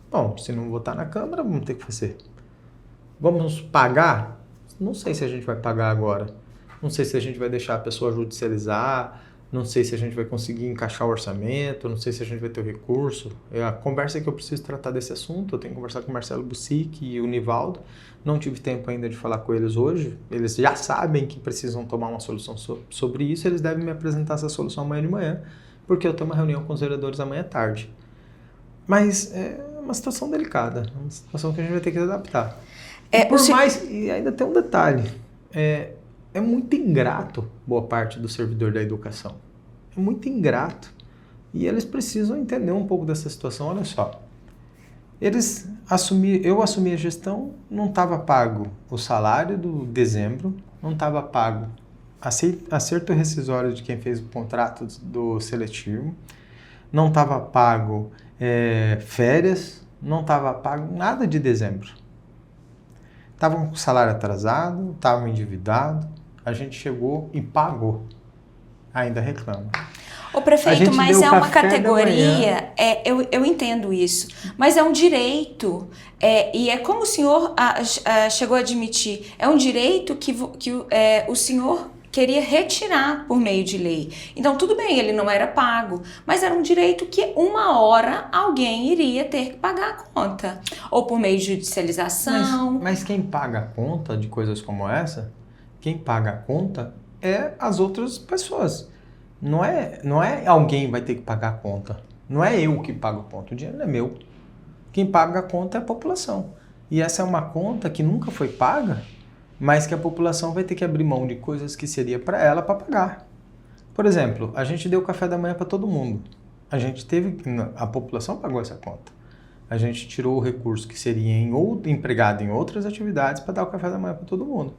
Bom, se não votar na Câmara, vamos ter que fazer. Vamos pagar? Não sei se a gente vai pagar agora. Não sei se a gente vai deixar a pessoa judicializar. Não sei se a gente vai conseguir encaixar o orçamento. Não sei se a gente vai ter o recurso. A conversa que eu preciso tratar desse assunto. Eu tenho que conversar com o Marcelo Bussic e o Nivaldo. Não tive tempo ainda de falar com eles hoje. Eles já sabem que precisam tomar uma solução sobre isso. Eles devem me apresentar essa solução amanhã de manhã. Porque eu tenho uma reunião com os vereadores amanhã à tarde. Mas é uma situação delicada. É uma situação que a gente vai ter que adaptar. E ainda tem um detalhe. É muito ingrato boa parte do servidor da educação. É muito ingrato. E eles precisam entender um pouco dessa situação. Olha só. Eu assumi a gestão, não estava pago o salário do dezembro, não estava pago acerto rescisório de quem fez o contrato do seletivo, não estava pago férias, não estava pago nada de dezembro. Estavam com o salário atrasado, estavam endividados, a gente chegou e pagou. Ainda reclama. Ô prefeito, mas é uma categoria, eu entendo isso, mas é um direito, e é como o senhor chegou a admitir, é um direito que o senhor queria retirar por meio de lei. Então tudo bem, ele não era pago, mas era um direito que uma hora alguém iria ter que pagar a conta, ou por meio de judicialização. Mas quem paga a conta de coisas como essa, quem paga a conta é as outras pessoas. Não é alguém vai ter que pagar a conta. Não é eu que pago a conta. O dinheiro não é meu. Quem paga a conta é a população. E essa é uma conta que nunca foi paga, mas que a população vai ter que abrir mão de coisas que seria para ela para pagar. Por exemplo, a gente deu café da manhã para todo mundo. A população pagou essa conta. A gente tirou o recurso que seria empregado em outras atividades para dar o café da manhã para todo mundo.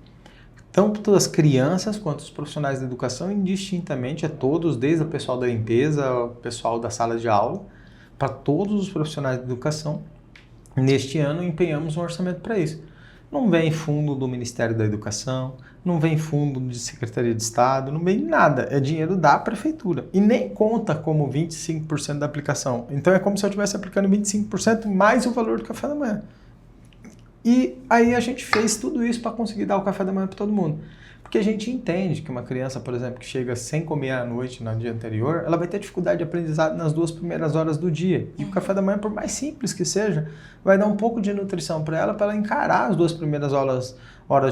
Tanto as crianças quanto os profissionais da educação, indistintamente, a todos, desde o pessoal da limpeza, o pessoal da sala de aula, para todos os profissionais da educação, neste ano empenhamos um orçamento para isso. Não vem fundo do Ministério da Educação, não vem fundo de Secretaria de Estado, não vem nada, é dinheiro da prefeitura. E nem conta como 25% da aplicação. Então é como se eu estivesse aplicando 25% mais o valor do café da manhã. E aí a gente fez tudo isso para conseguir dar o café da manhã para todo mundo. Porque a gente entende que uma criança, por exemplo, que chega sem comer à noite no dia anterior, ela vai ter dificuldade de aprendizado nas 2 primeiras horas do dia. E o café da manhã, por mais simples que seja, vai dar um pouco de nutrição para ela encarar as 2 primeiras horas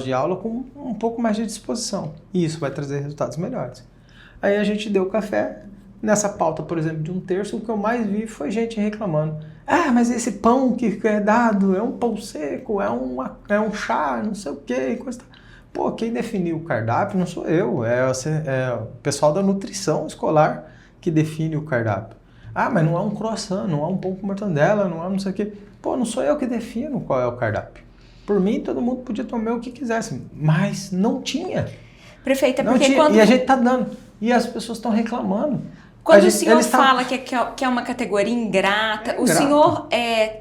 de aula com um pouco mais de disposição. E isso vai trazer resultados melhores. Aí a gente deu café. Nessa pauta, por exemplo, de 1/3, o que eu mais vi foi gente reclamando. Ah, mas esse pão que é dado é um pão seco, é um chá, não sei o quê. Coisa... Pô, quem definiu o cardápio não sou eu, é o pessoal da nutrição escolar que define o cardápio. Ah, mas não é um croissant, não é um pão com mortandela, não é não sei o quê. Pô, não sou eu que defino qual é o cardápio. Por mim, todo mundo podia comer o que quisesse, mas não tinha. Prefeita, não porque tinha. quando... E a gente tá dando. E as pessoas estão reclamando. Quando o senhor fala que é uma categoria ingrata, o senhor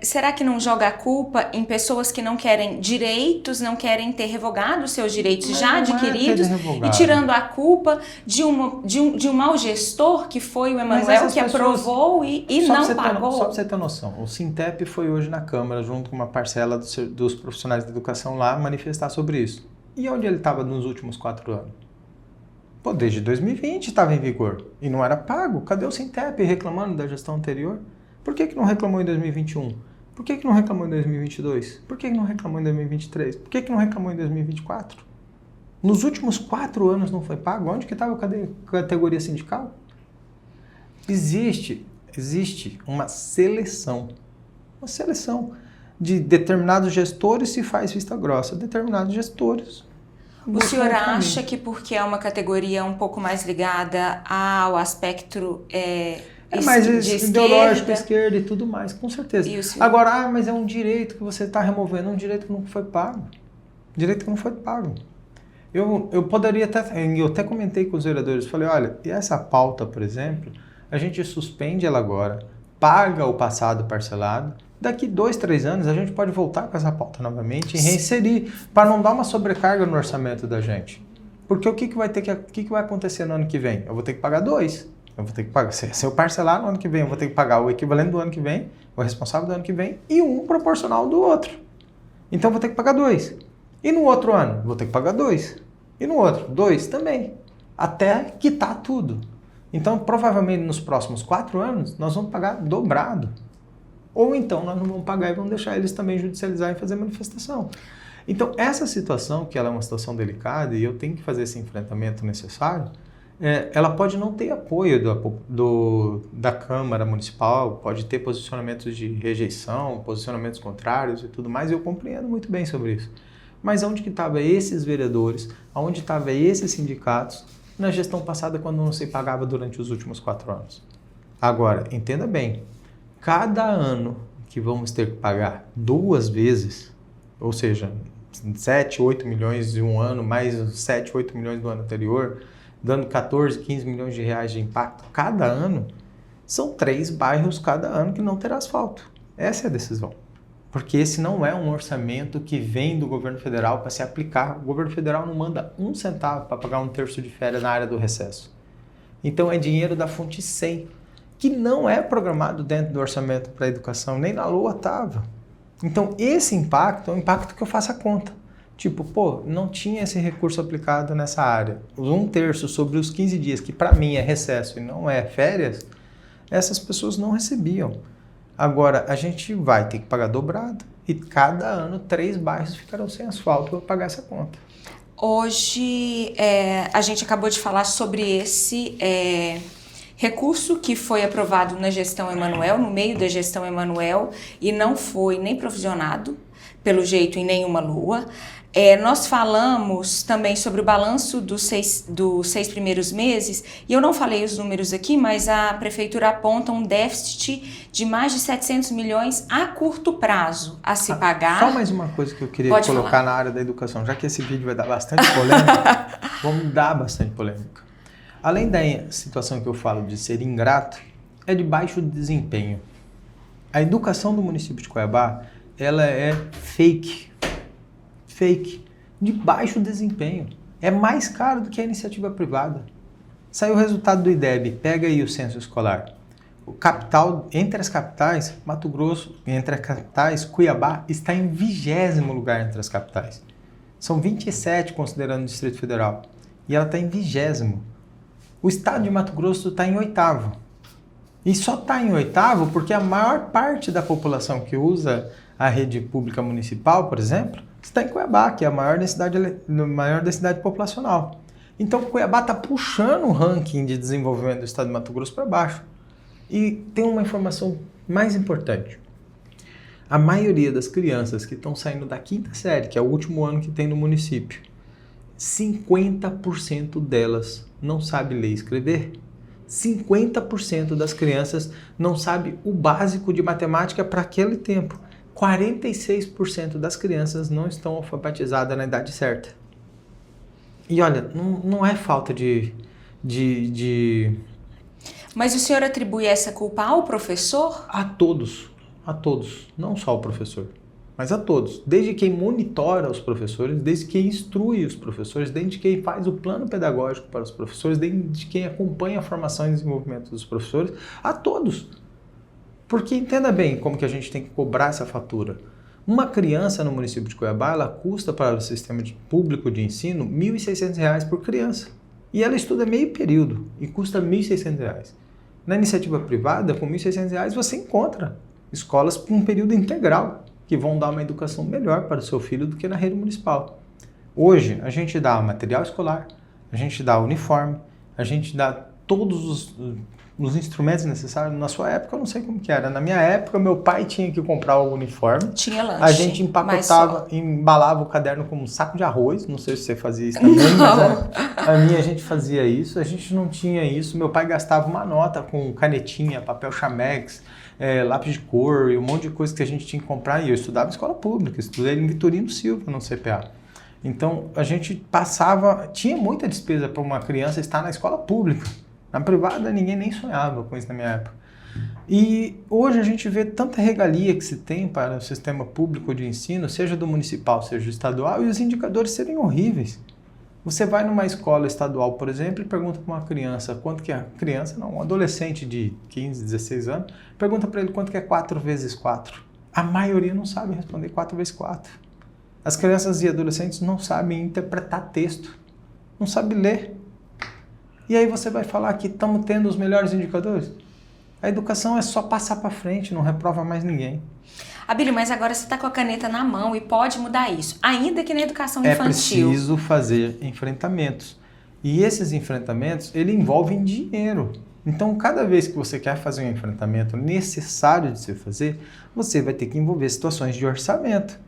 será que não joga a culpa em pessoas que não querem direitos, não querem ter revogado os seus direitos já adquiridos e tirando a culpa de um mau gestor que foi o Emanuel que aprovou e não pagou? Só para você ter noção, o Sintep foi hoje na Câmara, junto com uma parcela dos profissionais da educação lá, manifestar sobre isso. E onde ele estava nos últimos 4 anos? Pô, desde 2020 estava em vigor e não era pago. Cadê o Sintep reclamando da gestão anterior? Por que não reclamou em 2021? Por que não reclamou em 2022? Por que não reclamou em 2023? Por que não reclamou em 2024? Nos últimos 4 anos não foi pago? Onde que estava a categoria sindical? Existe uma seleção de determinados gestores se faz vista grossa, determinados gestores. O senhor acha que porque é uma categoria um pouco mais ligada ao aspecto mais de ideológico, esquerda e tudo mais, com certeza. Agora, mas é um direito que você está removendo, um direito que não foi pago. Direito que não foi pago. Eu poderia eu até comentei com os vereadores, falei, olha, e essa pauta, por exemplo, a gente suspende ela agora, paga o passado parcelado, daqui 2, 3 anos a gente pode voltar com essa pauta novamente e reinserir, para não dar uma sobrecarga no orçamento da gente. Porque o que vai acontecer no ano que vem? Eu vou ter que pagar 2. Eu vou ter que pagar, se eu parcelar no ano que vem, eu vou ter que pagar o equivalente do ano que vem, o responsável do ano que vem, e um proporcional do outro. Então eu vou ter que pagar 2. E no outro ano, vou ter que pagar 2. E no outro, 2 também. Até quitar tudo. Então, provavelmente nos próximos 4 anos, nós vamos pagar dobrado. Ou então nós não vamos pagar e vamos deixar eles também judicializar e fazer manifestação. Então, essa situação, que ela é uma situação delicada e eu tenho que fazer esse enfrentamento necessário, ela pode não ter apoio da Câmara Municipal, pode ter posicionamentos de rejeição, posicionamentos contrários e tudo mais, e eu compreendo muito bem sobre isso. Mas onde que estavam esses vereadores, onde estavam esses sindicatos na gestão passada quando não se pagava durante os últimos 4 anos? Agora, entenda bem, cada ano que vamos ter que pagar 2 vezes, ou seja, 7, 8 milhões de um ano, mais 7, 8 milhões do ano anterior, dando 14, 15 milhões de reais de impacto cada ano, são 3 bairros cada ano que não terá asfalto. Essa é a decisão. Porque esse não é um orçamento que vem do governo federal para se aplicar. O governo federal não manda 1 centavo para pagar 1/3 de férias na área do recesso. Então é dinheiro da fonte 100, que não é programado dentro do orçamento para a educação, nem na LOA estava. Então esse impacto é um impacto que eu faço a conta. Tipo, pô, não tinha esse recurso aplicado nessa área. Os 1/3 sobre os 15 dias, que para mim é recesso e não é férias, essas pessoas não recebiam. Agora, a gente vai ter que pagar dobrado e cada ano 3 bairros ficarão sem asfalto para pagar essa conta. Hoje, a gente acabou de falar sobre esse recurso que foi aprovado na gestão Emanuel, no meio da gestão Emanuel, e não foi nem provisionado, pelo jeito, em nenhuma LOA. Nós falamos também sobre o balanço dos 6 primeiros meses, e eu não falei os números aqui, mas a Prefeitura aponta um déficit de mais de 700 milhões a curto prazo a se pagar. Só mais uma coisa que eu queria colocar na área da educação, já que esse vídeo vai dar bastante polêmica, vamos dar bastante polêmica. Além da situação que eu falo de ser ingrato, é de baixo desempenho. A educação do município de Cuiabá, ela é fake, de baixo desempenho. É mais caro do que a iniciativa privada. Saiu o resultado do IDEB, pega aí o censo escolar. O capital, entre as capitais, Mato Grosso, entre as capitais, Cuiabá está em 20º lugar entre as capitais. São 27 considerando o Distrito Federal. E ela está em 20º. O estado de Mato Grosso está em 8º. E só está em 8º porque a maior parte da população que usa a rede pública municipal, por exemplo, está em Cuiabá, que é a maior densidade populacional. Então, Cuiabá está puxando o ranking de desenvolvimento do estado de Mato Grosso para baixo. E tem uma informação mais importante. A maioria das crianças que estão saindo da 5ª série, que é o último ano que tem no município, 50% delas não sabe ler e escrever. 50% das crianças não sabe o básico de matemática para aquele tempo. 46% das crianças não estão alfabetizadas na idade certa. E olha, não é falta de Mas o senhor atribui essa culpa ao professor? A todos, não só o professor, mas a todos. Desde quem monitora os professores, desde quem instrui os professores, desde quem faz o plano pedagógico para os professores, desde quem acompanha a formação e desenvolvimento dos professores, a todos. Porque entenda bem como que a gente tem que cobrar essa fatura. Uma criança no município de Cuiabá, ela custa para o sistema público de ensino R$ 1.600 por criança. E ela estuda meio período e custa R$ 1.600. Na iniciativa privada, com R$ 1.600 você encontra escolas com um período integral que vão dar uma educação melhor para o seu filho do que na rede municipal. Hoje, a gente dá material escolar, a gente dá uniforme, a gente dá todos os instrumentos necessários. Na sua época, eu não sei como que era. Na minha época, meu pai tinha que comprar o uniforme. Tinha lanche. A gente empacotava, embalava o caderno com um saco de arroz. Não sei se você fazia isso também, mas a gente fazia isso. A gente não tinha isso. Meu pai gastava uma nota com canetinha, papel chamex, lápis de cor e um monte de coisa que a gente tinha que comprar. E eu estudava em escola pública, estudei em Vitorino Silva, no CPA. Então, a gente tinha muita despesa para uma criança estar na escola pública. Na privada, ninguém nem sonhava com isso na minha época. E hoje a gente vê tanta regalia que se tem para o sistema público de ensino, seja do municipal, seja do estadual, e os indicadores serem horríveis. Você vai numa escola estadual, por exemplo, e pergunta para uma criança quanto que é... Criança não, um adolescente de 15, 16 anos, pergunta para ele quanto que é 4 vezes 4. A maioria não sabe responder 4 vezes 4. As crianças e adolescentes não sabem interpretar texto, não sabem ler. E aí você vai falar que estamos tendo os melhores indicadores? A educação é só passar para frente, não reprova mais ninguém. Abílio, mas agora você está com a caneta na mão e pode mudar isso, ainda que na educação infantil. É preciso fazer enfrentamentos. E esses enfrentamentos, ele envolvem dinheiro. Então, cada vez que você quer fazer um enfrentamento necessário de se fazer, você vai ter que envolver situações de orçamento.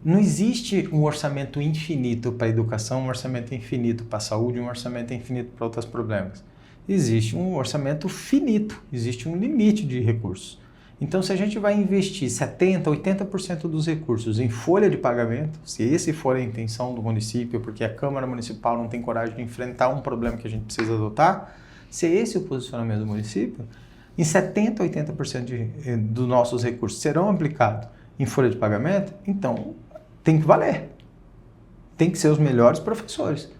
Não existe um orçamento infinito para a educação, um orçamento infinito para a saúde, um orçamento infinito para outros problemas. Existe um orçamento finito, existe um limite de recursos. Então, se a gente vai investir 70%, 80% dos recursos em folha de pagamento, se esse for a intenção do município, porque a Câmara Municipal não tem coragem de enfrentar um problema que a gente precisa adotar, se esse é o posicionamento do município, em 70%, 80% dos nossos recursos serão aplicados em folha de pagamento, então tem que valer. Tem que ser os melhores professores,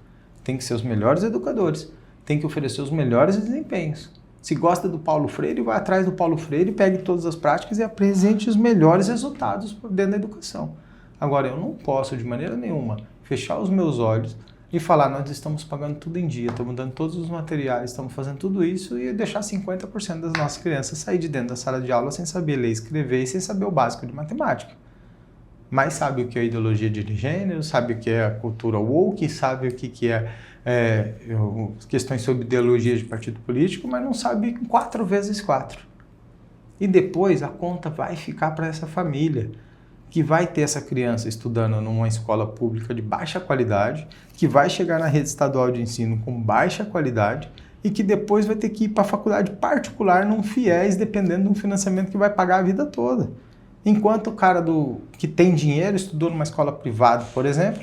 tem que ser os melhores educadores, tem que oferecer os melhores desempenhos. Se gosta do Paulo Freire, vai atrás do Paulo Freire, pegue todas as práticas e apresente os melhores resultados dentro da educação. Agora, eu não posso, de maneira nenhuma, fechar os meus olhos e falar, nós estamos pagando tudo em dia, estamos dando todos os materiais, estamos fazendo tudo isso e deixar 50% das nossas crianças sair de dentro da sala de aula sem saber ler, escrever e sem saber o básico de matemática. Mas sabe o que é ideologia de gênero, sabe o que é a cultura woke, sabe o que é questões sobre ideologia de partido político, mas não sabe 4 vezes 4. E depois a conta vai ficar para essa família, que vai ter essa criança estudando numa escola pública de baixa qualidade, que vai chegar na rede estadual de ensino com baixa qualidade e que depois vai ter que ir para a faculdade particular num FIES, dependendo do financiamento que vai pagar a vida toda. Enquanto o cara que tem dinheiro estudou numa escola privada, por exemplo,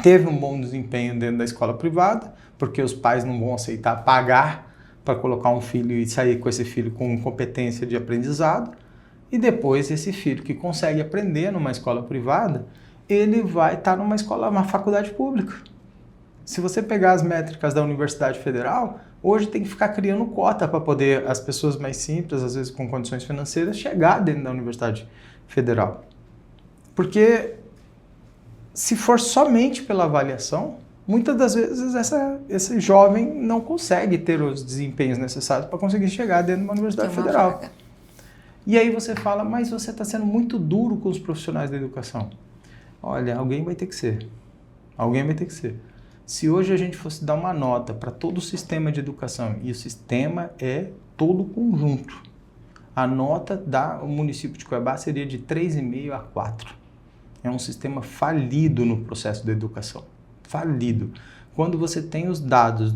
teve um bom desempenho dentro da escola privada, porque os pais não vão aceitar pagar para colocar um filho e sair com esse filho com competência de aprendizado, e depois esse filho que consegue aprender numa escola privada, ele vai estar numa faculdade pública. Se você pegar as métricas da Universidade Federal, hoje tem que ficar criando cota para poder as pessoas mais simples, às vezes com condições financeiras, chegar dentro da Universidade Federal. Porque se for somente pela avaliação, muitas das vezes esse jovem não consegue ter os desempenhos necessários para conseguir chegar dentro de uma Universidade Federal. Vaga. E aí você fala, mas você está sendo muito duro com os profissionais da educação. Olha, alguém vai ter que ser. Alguém vai ter que ser. Se hoje a gente fosse dar uma nota para todo o sistema de educação, e o sistema é todo conjunto, a nota do município de Cuiabá seria de 3,5 a 4. É um sistema falido no processo da educação. Falido. Quando você tem os dados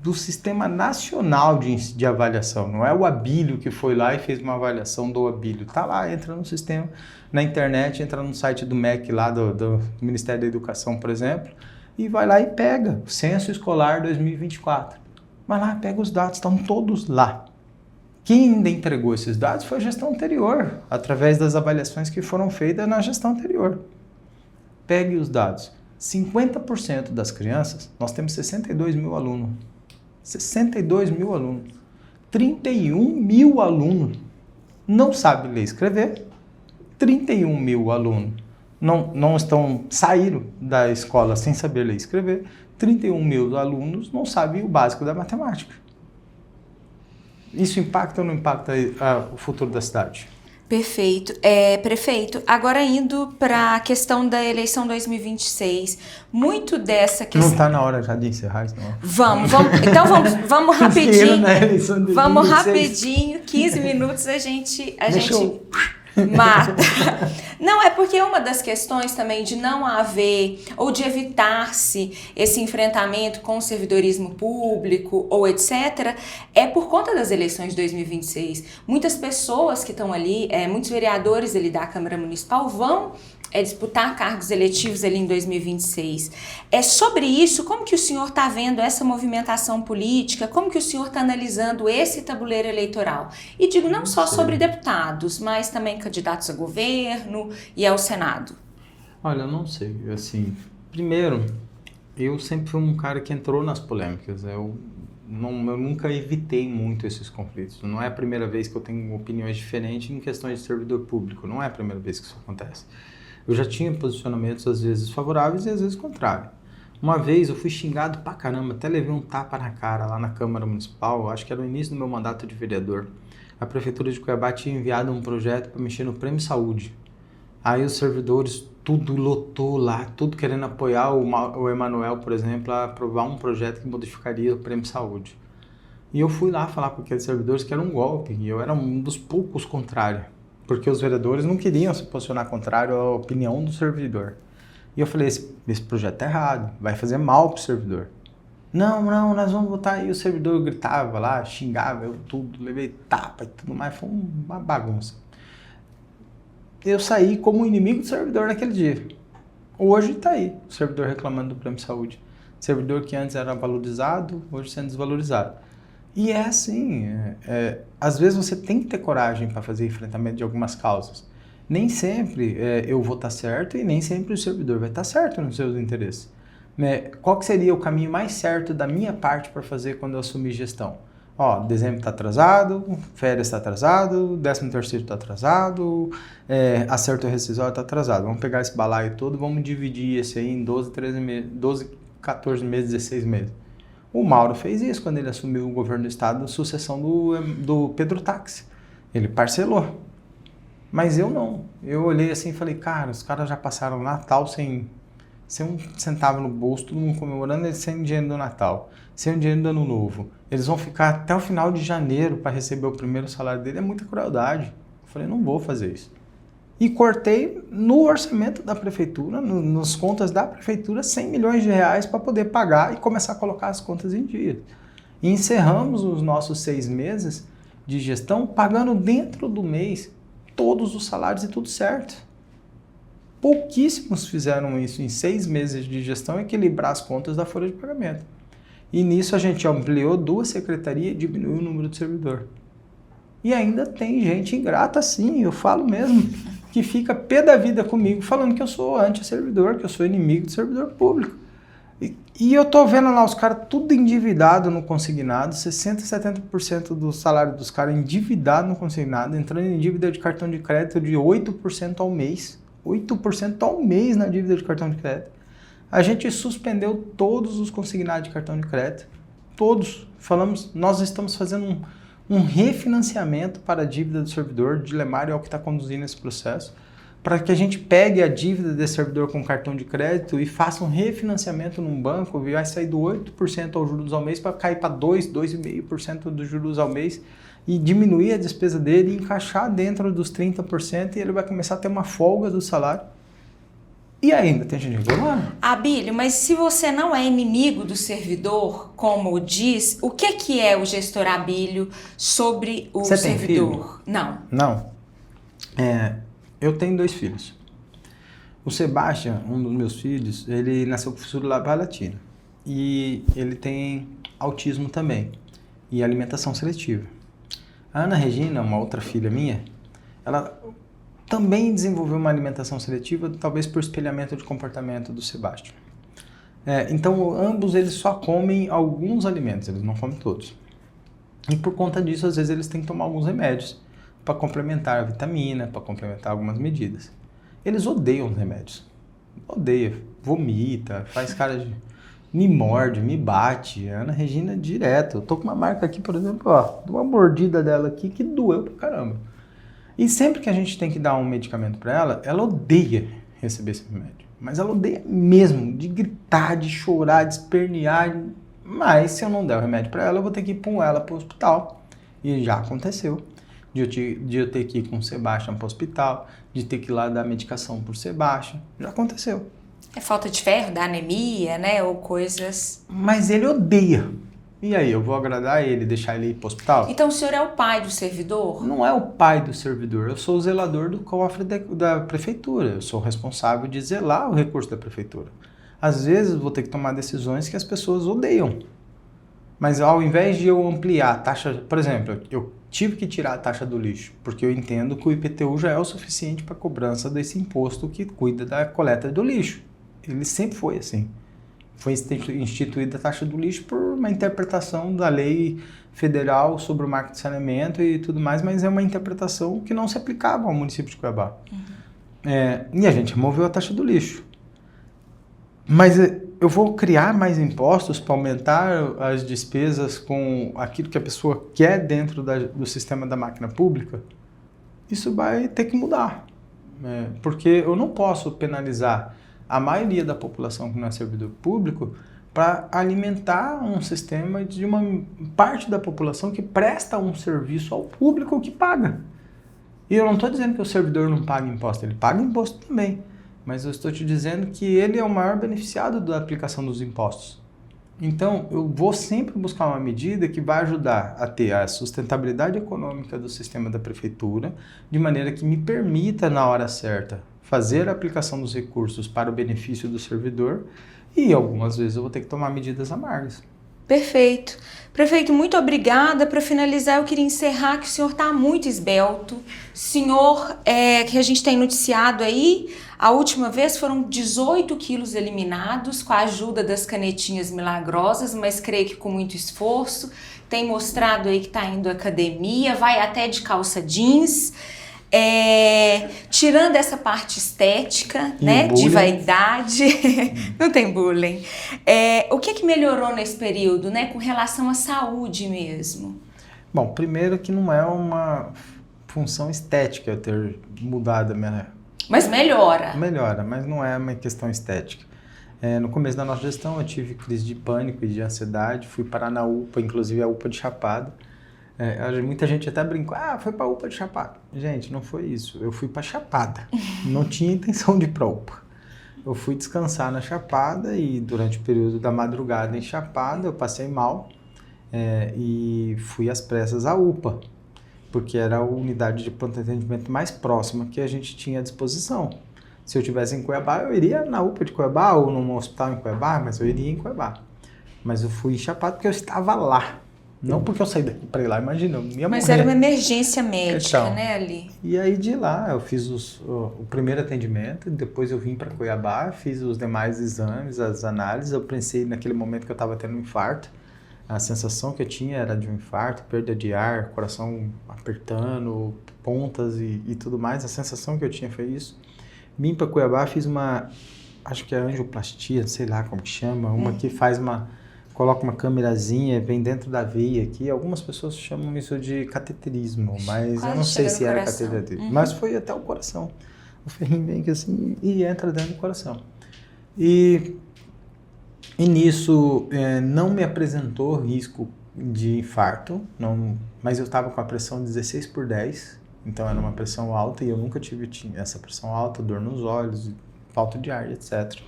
do Sistema Nacional de Avaliação, não é o Abílio que foi lá e fez uma avaliação do Abílio. Está lá, entra no sistema, na internet, entra no site do MEC, lá do Ministério da Educação, por exemplo, e vai lá e pega o Censo Escolar 2024. Vai lá, pega os dados, estão todos lá. Quem ainda entregou esses dados foi a gestão anterior, através das avaliações que foram feitas na gestão anterior. Pegue os dados. 50% das crianças, nós temos 62 mil alunos. 62 mil alunos. 31 mil alunos não sabem ler e escrever. 31 mil alunos saíram da escola sem saber ler e escrever. 31 mil alunos não sabem o básico da matemática. Isso impacta ou não impacta o futuro da cidade? Perfeito. Prefeito, agora indo para a questão da eleição 2026, muito dessa questão... Não está na hora já de encerrar isso, não? Então vamos rapidinho. Vamos 2026. rapidinho, 15 minutos a gente mata. Não, é porque uma das questões também de não haver ou de evitar-se esse enfrentamento com o servidorismo público ou etc. é por conta das eleições de 2026. Muitas pessoas que estão ali, muitos vereadores ali da Câmara Municipal vão disputar cargos eletivos ali em 2026. Sobre isso, como que o senhor está vendo essa movimentação política? Como que o senhor está analisando esse tabuleiro eleitoral? E digo não só sobre deputados, mas também candidatos a governo e ao Senado. Olha, eu não sei. Assim, primeiro, eu sempre fui um cara que entrou nas polêmicas. Eu nunca evitei muito esses conflitos. Não é a primeira vez que eu tenho opiniões diferentes em questões de servidor público. Não é a primeira vez que isso acontece. Eu já tinha posicionamentos às vezes favoráveis e às vezes contrários. Uma vez eu fui xingado pra caramba, até levei um tapa na cara lá na Câmara Municipal, acho que era o início do meu mandato de vereador. A Prefeitura de Cuiabá tinha enviado um projeto para mexer no Prêmio Saúde. Aí os servidores, tudo lotou lá, tudo querendo apoiar o Emanuel, por exemplo, a aprovar um projeto que modificaria o Prêmio Saúde. E eu fui lá falar com aqueles servidores que era um golpe, e eu era um dos poucos contrários. Porque os vereadores não queriam se posicionar contrário à opinião do servidor. E eu falei, esse projeto é errado, vai fazer mal pro servidor. Não, nós vamos votar. E o servidor gritava lá, xingava eu tudo, levei tapa e tudo mais, foi uma bagunça. Eu saí como inimigo do servidor naquele dia. Hoje tá aí, o servidor reclamando do Prêmio Saúde. Servidor que antes era valorizado, hoje sendo desvalorizado. E é assim, às vezes você tem que ter coragem para fazer enfrentamento de algumas causas. Nem sempre eu vou estar certo e nem sempre o servidor vai estar certo nos seus interesses. Qual que seria o caminho mais certo da minha parte para fazer quando eu assumir gestão? Dezembro está atrasado, férias está atrasado, 13º está atrasado, acerto rescisório está atrasado. Vamos pegar esse balaio todo, vamos dividir esse aí em 12, 14 meses, 16 meses. O Mauro fez isso quando ele assumiu o governo do estado, sucessão do Pedro Táxi. Ele parcelou. Mas eu não. Eu olhei assim e falei, cara, os caras já passaram o Natal sem um centavo no bolso, todo mundo comemorando, eles sem dinheiro do Natal, sem o dinheiro do Ano Novo. Eles vão ficar até o final de janeiro para receber o primeiro salário dele. É muita crueldade. Eu falei, não vou fazer isso. E cortei no orçamento da prefeitura, nas contas da prefeitura, 100 milhões de reais para poder pagar e começar a colocar as contas em dia. E encerramos os nossos 6 meses de gestão pagando dentro do mês todos os salários e tudo certo. Pouquíssimos fizeram isso em 6 meses de gestão, equilibrar as contas da folha de pagamento. E nisso a gente ampliou 2 secretarias e diminuiu o número de servidor. E ainda tem gente ingrata, sim, eu falo mesmo, que fica pé da vida comigo falando que eu sou anti-servidor, que eu sou inimigo do servidor público. E eu tô vendo lá os caras tudo endividado no consignado, 60%, 70% do salário dos caras endividado no consignado, entrando em dívida de cartão de crédito de 8% ao mês. 8% ao mês na dívida de cartão de crédito. A gente suspendeu todos os consignados de cartão de crédito. Todos. Nós estamos fazendo um refinanciamento para a dívida do servidor. Dilemário é o que está conduzindo esse processo. Para que a gente pegue a dívida desse servidor com cartão de crédito e faça um refinanciamento num banco, vai sair do 8% aos juros ao mês para cair para 2,5% dos juros ao mês e diminuir a despesa dele e encaixar dentro dos 30% e ele vai começar a ter uma folga do salário. E ainda tem gente reclamando. Abílio, mas se você não é inimigo do servidor, como diz, o que é o gestor Abílio sobre o servidor? Tem filho? Não. Eu tenho 2 filhos. O Sebastião, um dos meus filhos, ele nasceu com fissura labial latina. e ele tem autismo também e alimentação seletiva. A Ana Regina, uma outra filha minha, ela também desenvolveu uma alimentação seletiva, talvez por espelhamento de comportamento do Sebastião. Então, ambos eles só comem alguns alimentos, eles não comem todos. E por conta disso, às vezes eles têm que tomar alguns remédios para complementar a vitamina, para complementar algumas medidas. Eles odeiam os remédios. Odeia, vomita, faz cara de... me morde, me bate. A Ana Regina direto. Eu tô com uma marca aqui, por exemplo, ó, de uma mordida dela aqui que doeu pra caramba. E sempre que a gente tem que dar um medicamento para ela, ela odeia receber esse remédio. Mas ela odeia mesmo, de gritar, de chorar, de espernear. Mas se eu não der o remédio para ela, eu vou ter que ir com ela para o hospital. E já aconteceu. De eu ter que ir com o Sebastião para o hospital, de ter que ir lá dar medicação por Sebastião. Já aconteceu. É falta de ferro, da anemia, né? Ou coisas... Mas ele odeia. E aí, eu vou agradar ele, deixar ele ir para o hospital? Então o senhor é o pai do servidor? Não é o pai do servidor, eu sou o zelador do cofre da prefeitura. Eu sou o responsável de zelar o recurso da prefeitura. Às vezes eu vou ter que tomar decisões que as pessoas odeiam. Mas ao invés de eu ampliar a taxa... Por exemplo, eu tive que tirar a taxa do lixo, porque eu entendo que o IPTU já é o suficiente para a cobrança desse imposto que cuida da coleta do lixo. Ele sempre foi assim. Foi instituída a taxa do lixo por uma interpretação da lei federal sobre o marco de saneamento e tudo mais, mas é uma interpretação que não se aplicava ao município de Cuiabá. E a gente removeu a taxa do lixo. Mas eu vou criar mais impostos para aumentar as despesas com aquilo que a pessoa quer dentro do sistema da máquina pública? Isso vai ter que mudar. Porque eu não posso penalizar a maioria da população que não é servidor público para alimentar um sistema de uma parte da população que presta um serviço ao público que paga. E eu não estou dizendo que o servidor não paga imposto, ele paga imposto também. Mas eu estou te dizendo que ele é o maior beneficiado da aplicação dos impostos. Então, eu vou sempre buscar uma medida que vai ajudar a ter a sustentabilidade econômica do sistema da prefeitura, de maneira que me permita, na hora certa, fazer a aplicação dos recursos para o benefício do servidor e algumas vezes eu vou ter que tomar medidas amargas. Perfeito. Prefeito, muito obrigada. Para finalizar, eu queria encerrar que o senhor está muito esbelto. Senhor, que a gente tem noticiado aí, a última vez foram 18 quilos eliminados com a ajuda das canetinhas milagrosas, mas creio que com muito esforço. Tem mostrado aí que está indo à academia, vai até de calça jeans. Tirando essa parte estética, né, de vaidade, não tem bullying. O que melhorou nesse período, né, com relação à saúde mesmo? Bom, primeiro que não é uma função estética eu ter mudado a minha... Mas melhora. Melhora, mas não é uma questão estética. No começo da nossa gestão eu tive crise de pânico e de ansiedade, fui parar na UPA, inclusive a UPA de Chapada. Muita gente até brincou, foi pra UPA de Chapada. Gente, não foi isso. Eu fui pra Chapada. Não tinha intenção de ir pra UPA. Eu fui descansar na Chapada e durante o período da madrugada em Chapada eu passei mal e fui às pressas à UPA, porque era a unidade de pronto atendimento mais próxima que a gente tinha à disposição. Se eu estivesse em Cuiabá, eu iria na UPA de Cuiabá ou num hospital em Cuiabá, mas eu iria em Cuiabá. Mas eu fui em Chapada porque eu estava lá. Não porque eu saí daqui para ir lá, imagina, eu ia morrer. Mas era uma emergência médica, então, né, ali? E aí de lá eu fiz o primeiro atendimento, depois eu vim para Cuiabá, fiz os demais exames, as análises. Eu pensei naquele momento que eu estava tendo um infarto, a sensação que eu tinha era de um infarto, perda de ar, coração apertando, pontas e tudo mais. A sensação que eu tinha foi isso. Vim para Cuiabá, fiz acho que é angioplastia, sei lá como que chama, uma que coloca uma câmerazinha, vem dentro da veia aqui. Algumas pessoas chamam isso de cateterismo, mas eu não sei se era cateterismo. Mas foi até o coração. O ferrinho vem aqui assim e entra dentro do coração. E nisso não me apresentou risco de infarto, mas eu estava com a pressão 16/10, então era uma pressão alta e eu nunca tinha essa pressão alta, dor nos olhos, falta de ar, etc.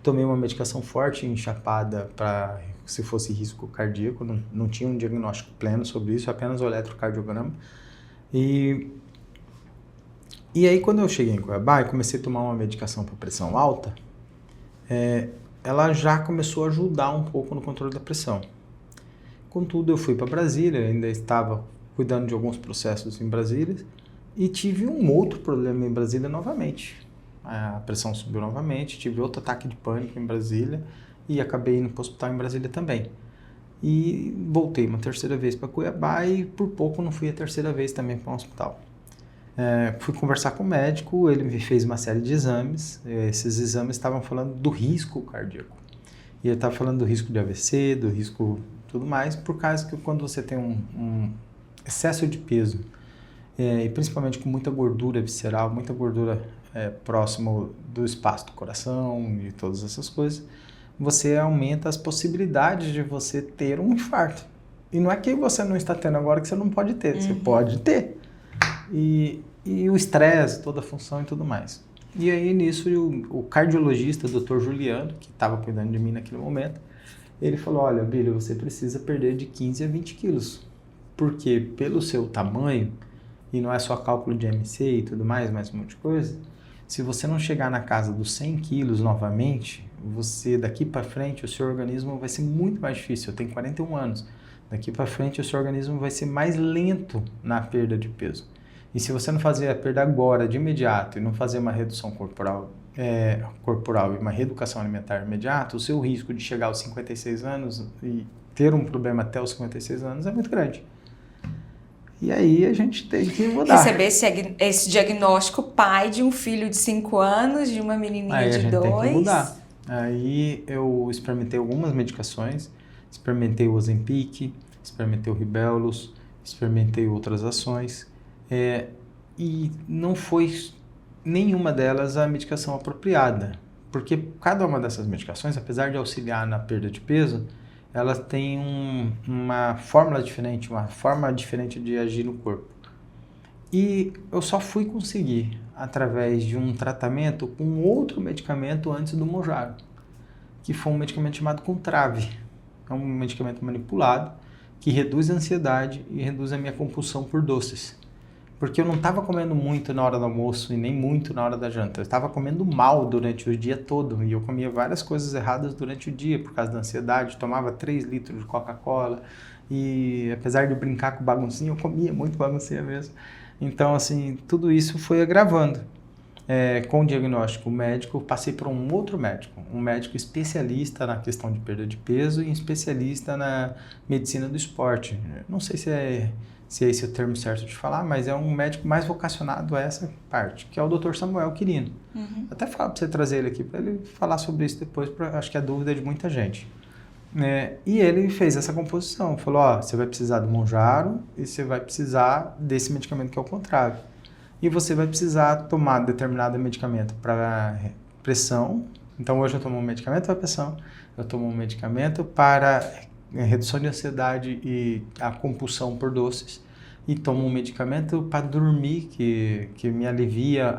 Tomei uma medicação forte em Chapada para se fosse risco cardíaco, não tinha um diagnóstico pleno sobre isso, apenas o eletrocardiograma. E aí quando eu cheguei em Cuiabá e comecei a tomar uma medicação para pressão alta, ela já começou a ajudar um pouco no controle da pressão. Contudo, eu fui para Brasília, ainda estava cuidando de alguns processos em Brasília e tive um outro problema em Brasília novamente. A pressão subiu novamente, tive outro ataque de pânico em Brasília e acabei indo para o hospital em Brasília também. E voltei uma terceira vez para Cuiabá e por pouco não fui a terceira vez também para um hospital. Fui conversar com o médico, ele me fez uma série de exames, esses exames estavam falando do risco cardíaco. E ele estava falando do risco de AVC, do risco tudo mais, por causa que quando você tem um excesso de peso, e principalmente com muita gordura visceral, muita gordura próximo do espaço do coração e todas essas coisas, você aumenta as possibilidades de você ter um infarto. E não é que você não está tendo agora que você não pode ter, você pode ter. E o estresse, toda a função e tudo mais. E aí nisso o cardiologista, o Dr. Juliano, que estava cuidando de mim naquele momento, ele falou, olha, Bílio, você precisa perder de 15 a 20 quilos. Porque pelo seu tamanho, e não é só cálculo de MC e tudo mais um monte de coisa, se você não chegar na casa dos 100 quilos novamente, você daqui para frente, o seu organismo vai ser muito mais difícil. Eu tenho 41 anos. Daqui para frente, o seu organismo vai ser mais lento na perda de peso. E se você não fazer a perda agora, de imediato, e não fazer uma redução corporal e uma reeducação alimentar imediata, o seu risco de chegar aos 56 anos e ter um problema até os 56 anos é muito grande. E aí a gente tem que mudar. Receber esse diagnóstico pai de um filho de 5 anos, de uma menininha de 2. Aí a gente tem que mudar. Aí eu experimentei algumas medicações, experimentei o Ozempic, experimentei o Ribellus, experimentei outras ações. E não foi nenhuma delas a medicação apropriada, porque cada uma dessas medicações, apesar de auxiliar na perda de peso, elas têm uma fórmula diferente, uma forma diferente de agir no corpo. E eu só fui conseguir através de um tratamento com outro medicamento antes do Mounjaro, que foi um medicamento chamado Contrave. É um medicamento manipulado que reduz a ansiedade e reduz a minha compulsão por doces. Porque eu não estava comendo muito na hora do almoço e nem muito na hora da janta. Eu estava comendo mal durante o dia todo. E eu comia várias coisas erradas durante o dia por causa da ansiedade. Tomava 3 litros de Coca-Cola. E apesar de brincar com baguncinha, eu comia muito baguncinha mesmo. Então, assim, tudo isso foi agravando. Com o diagnóstico médico, passei por um outro médico. Um médico especialista na questão de perda de peso e especialista na medicina do esporte. Não sei se é esse o termo certo de falar, mas é um médico mais vocacionado a essa parte, que é o Dr. Samuel Quirino. Até falo para você trazer ele aqui, para ele falar sobre isso depois, acho que é dúvida de muita gente. E ele fez essa composição, falou, você vai precisar do Mounjaro e você vai precisar desse medicamento que é o Contrave. E você vai precisar tomar determinado medicamento para pressão. Então hoje eu tomo um medicamento para pressão, eu tomo um medicamento para redução de ansiedade e a compulsão por doces, e tomo um medicamento para dormir, que me alivia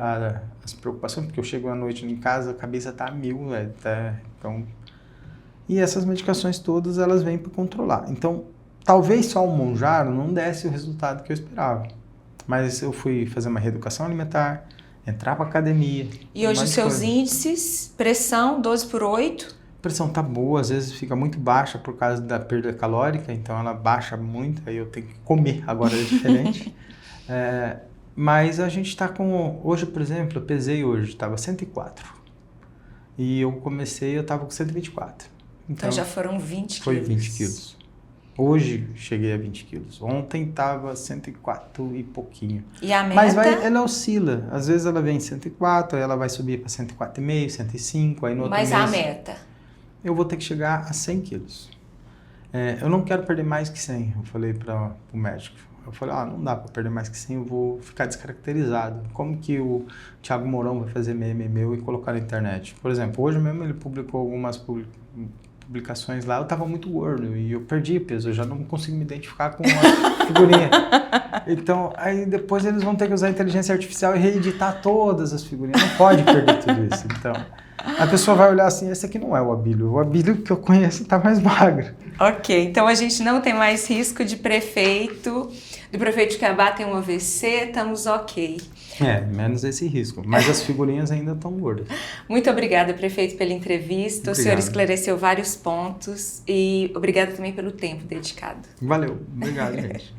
as preocupações, porque eu chego à noite em casa, a cabeça tá a mil, então... E essas medicações todas, elas vêm para controlar. Então, talvez só o Mounjaro não desse o resultado que eu esperava, mas eu fui fazer uma reeducação alimentar, entrar para academia... E hoje os seus índices, pressão 12/8... A pressão tá boa, às vezes fica muito baixa por causa da perda calórica, então ela baixa muito, aí eu tenho que comer, agora é diferente. Mas a gente tá com... Hoje, por exemplo, eu pesei hoje, estava 104. E eu estava com 124. Então já foram 20 quilos. Foi 20 quilos. Hoje cheguei a 20 quilos. Ontem estava 104 e pouquinho. E a meta? Mas ela oscila. Às vezes ela vem 104, aí ela vai subir para 104,5, 105, aí no outro mês... Mas a meta? Eu vou ter que chegar a 100 quilos. Eu não quero perder mais que 100, eu falei para o médico. Eu falei, não dá para perder mais que 100, eu vou ficar descaracterizado. Como que o Thiago Mourão vai fazer meme meu e colocar na internet? Por exemplo, hoje mesmo ele publicou algumas publicações lá, eu estava muito gordo e eu perdi peso, eu já não consigo me identificar com uma figurinha. Então, aí depois eles vão ter que usar a inteligência artificial e reeditar todas as figurinhas. Não pode perder tudo isso. Então, a pessoa vai olhar assim, esse aqui não é o Abílio. O Abílio que eu conheço está mais magro. Ok, então a gente não tem mais risco do prefeito de Cuiabá ter um AVC, estamos ok. Menos esse risco. Mas as figurinhas ainda estão gordas. Muito obrigada, prefeito, pela entrevista. O senhor esclareceu vários pontos e obrigada também pelo tempo dedicado. Valeu. Obrigado, gente.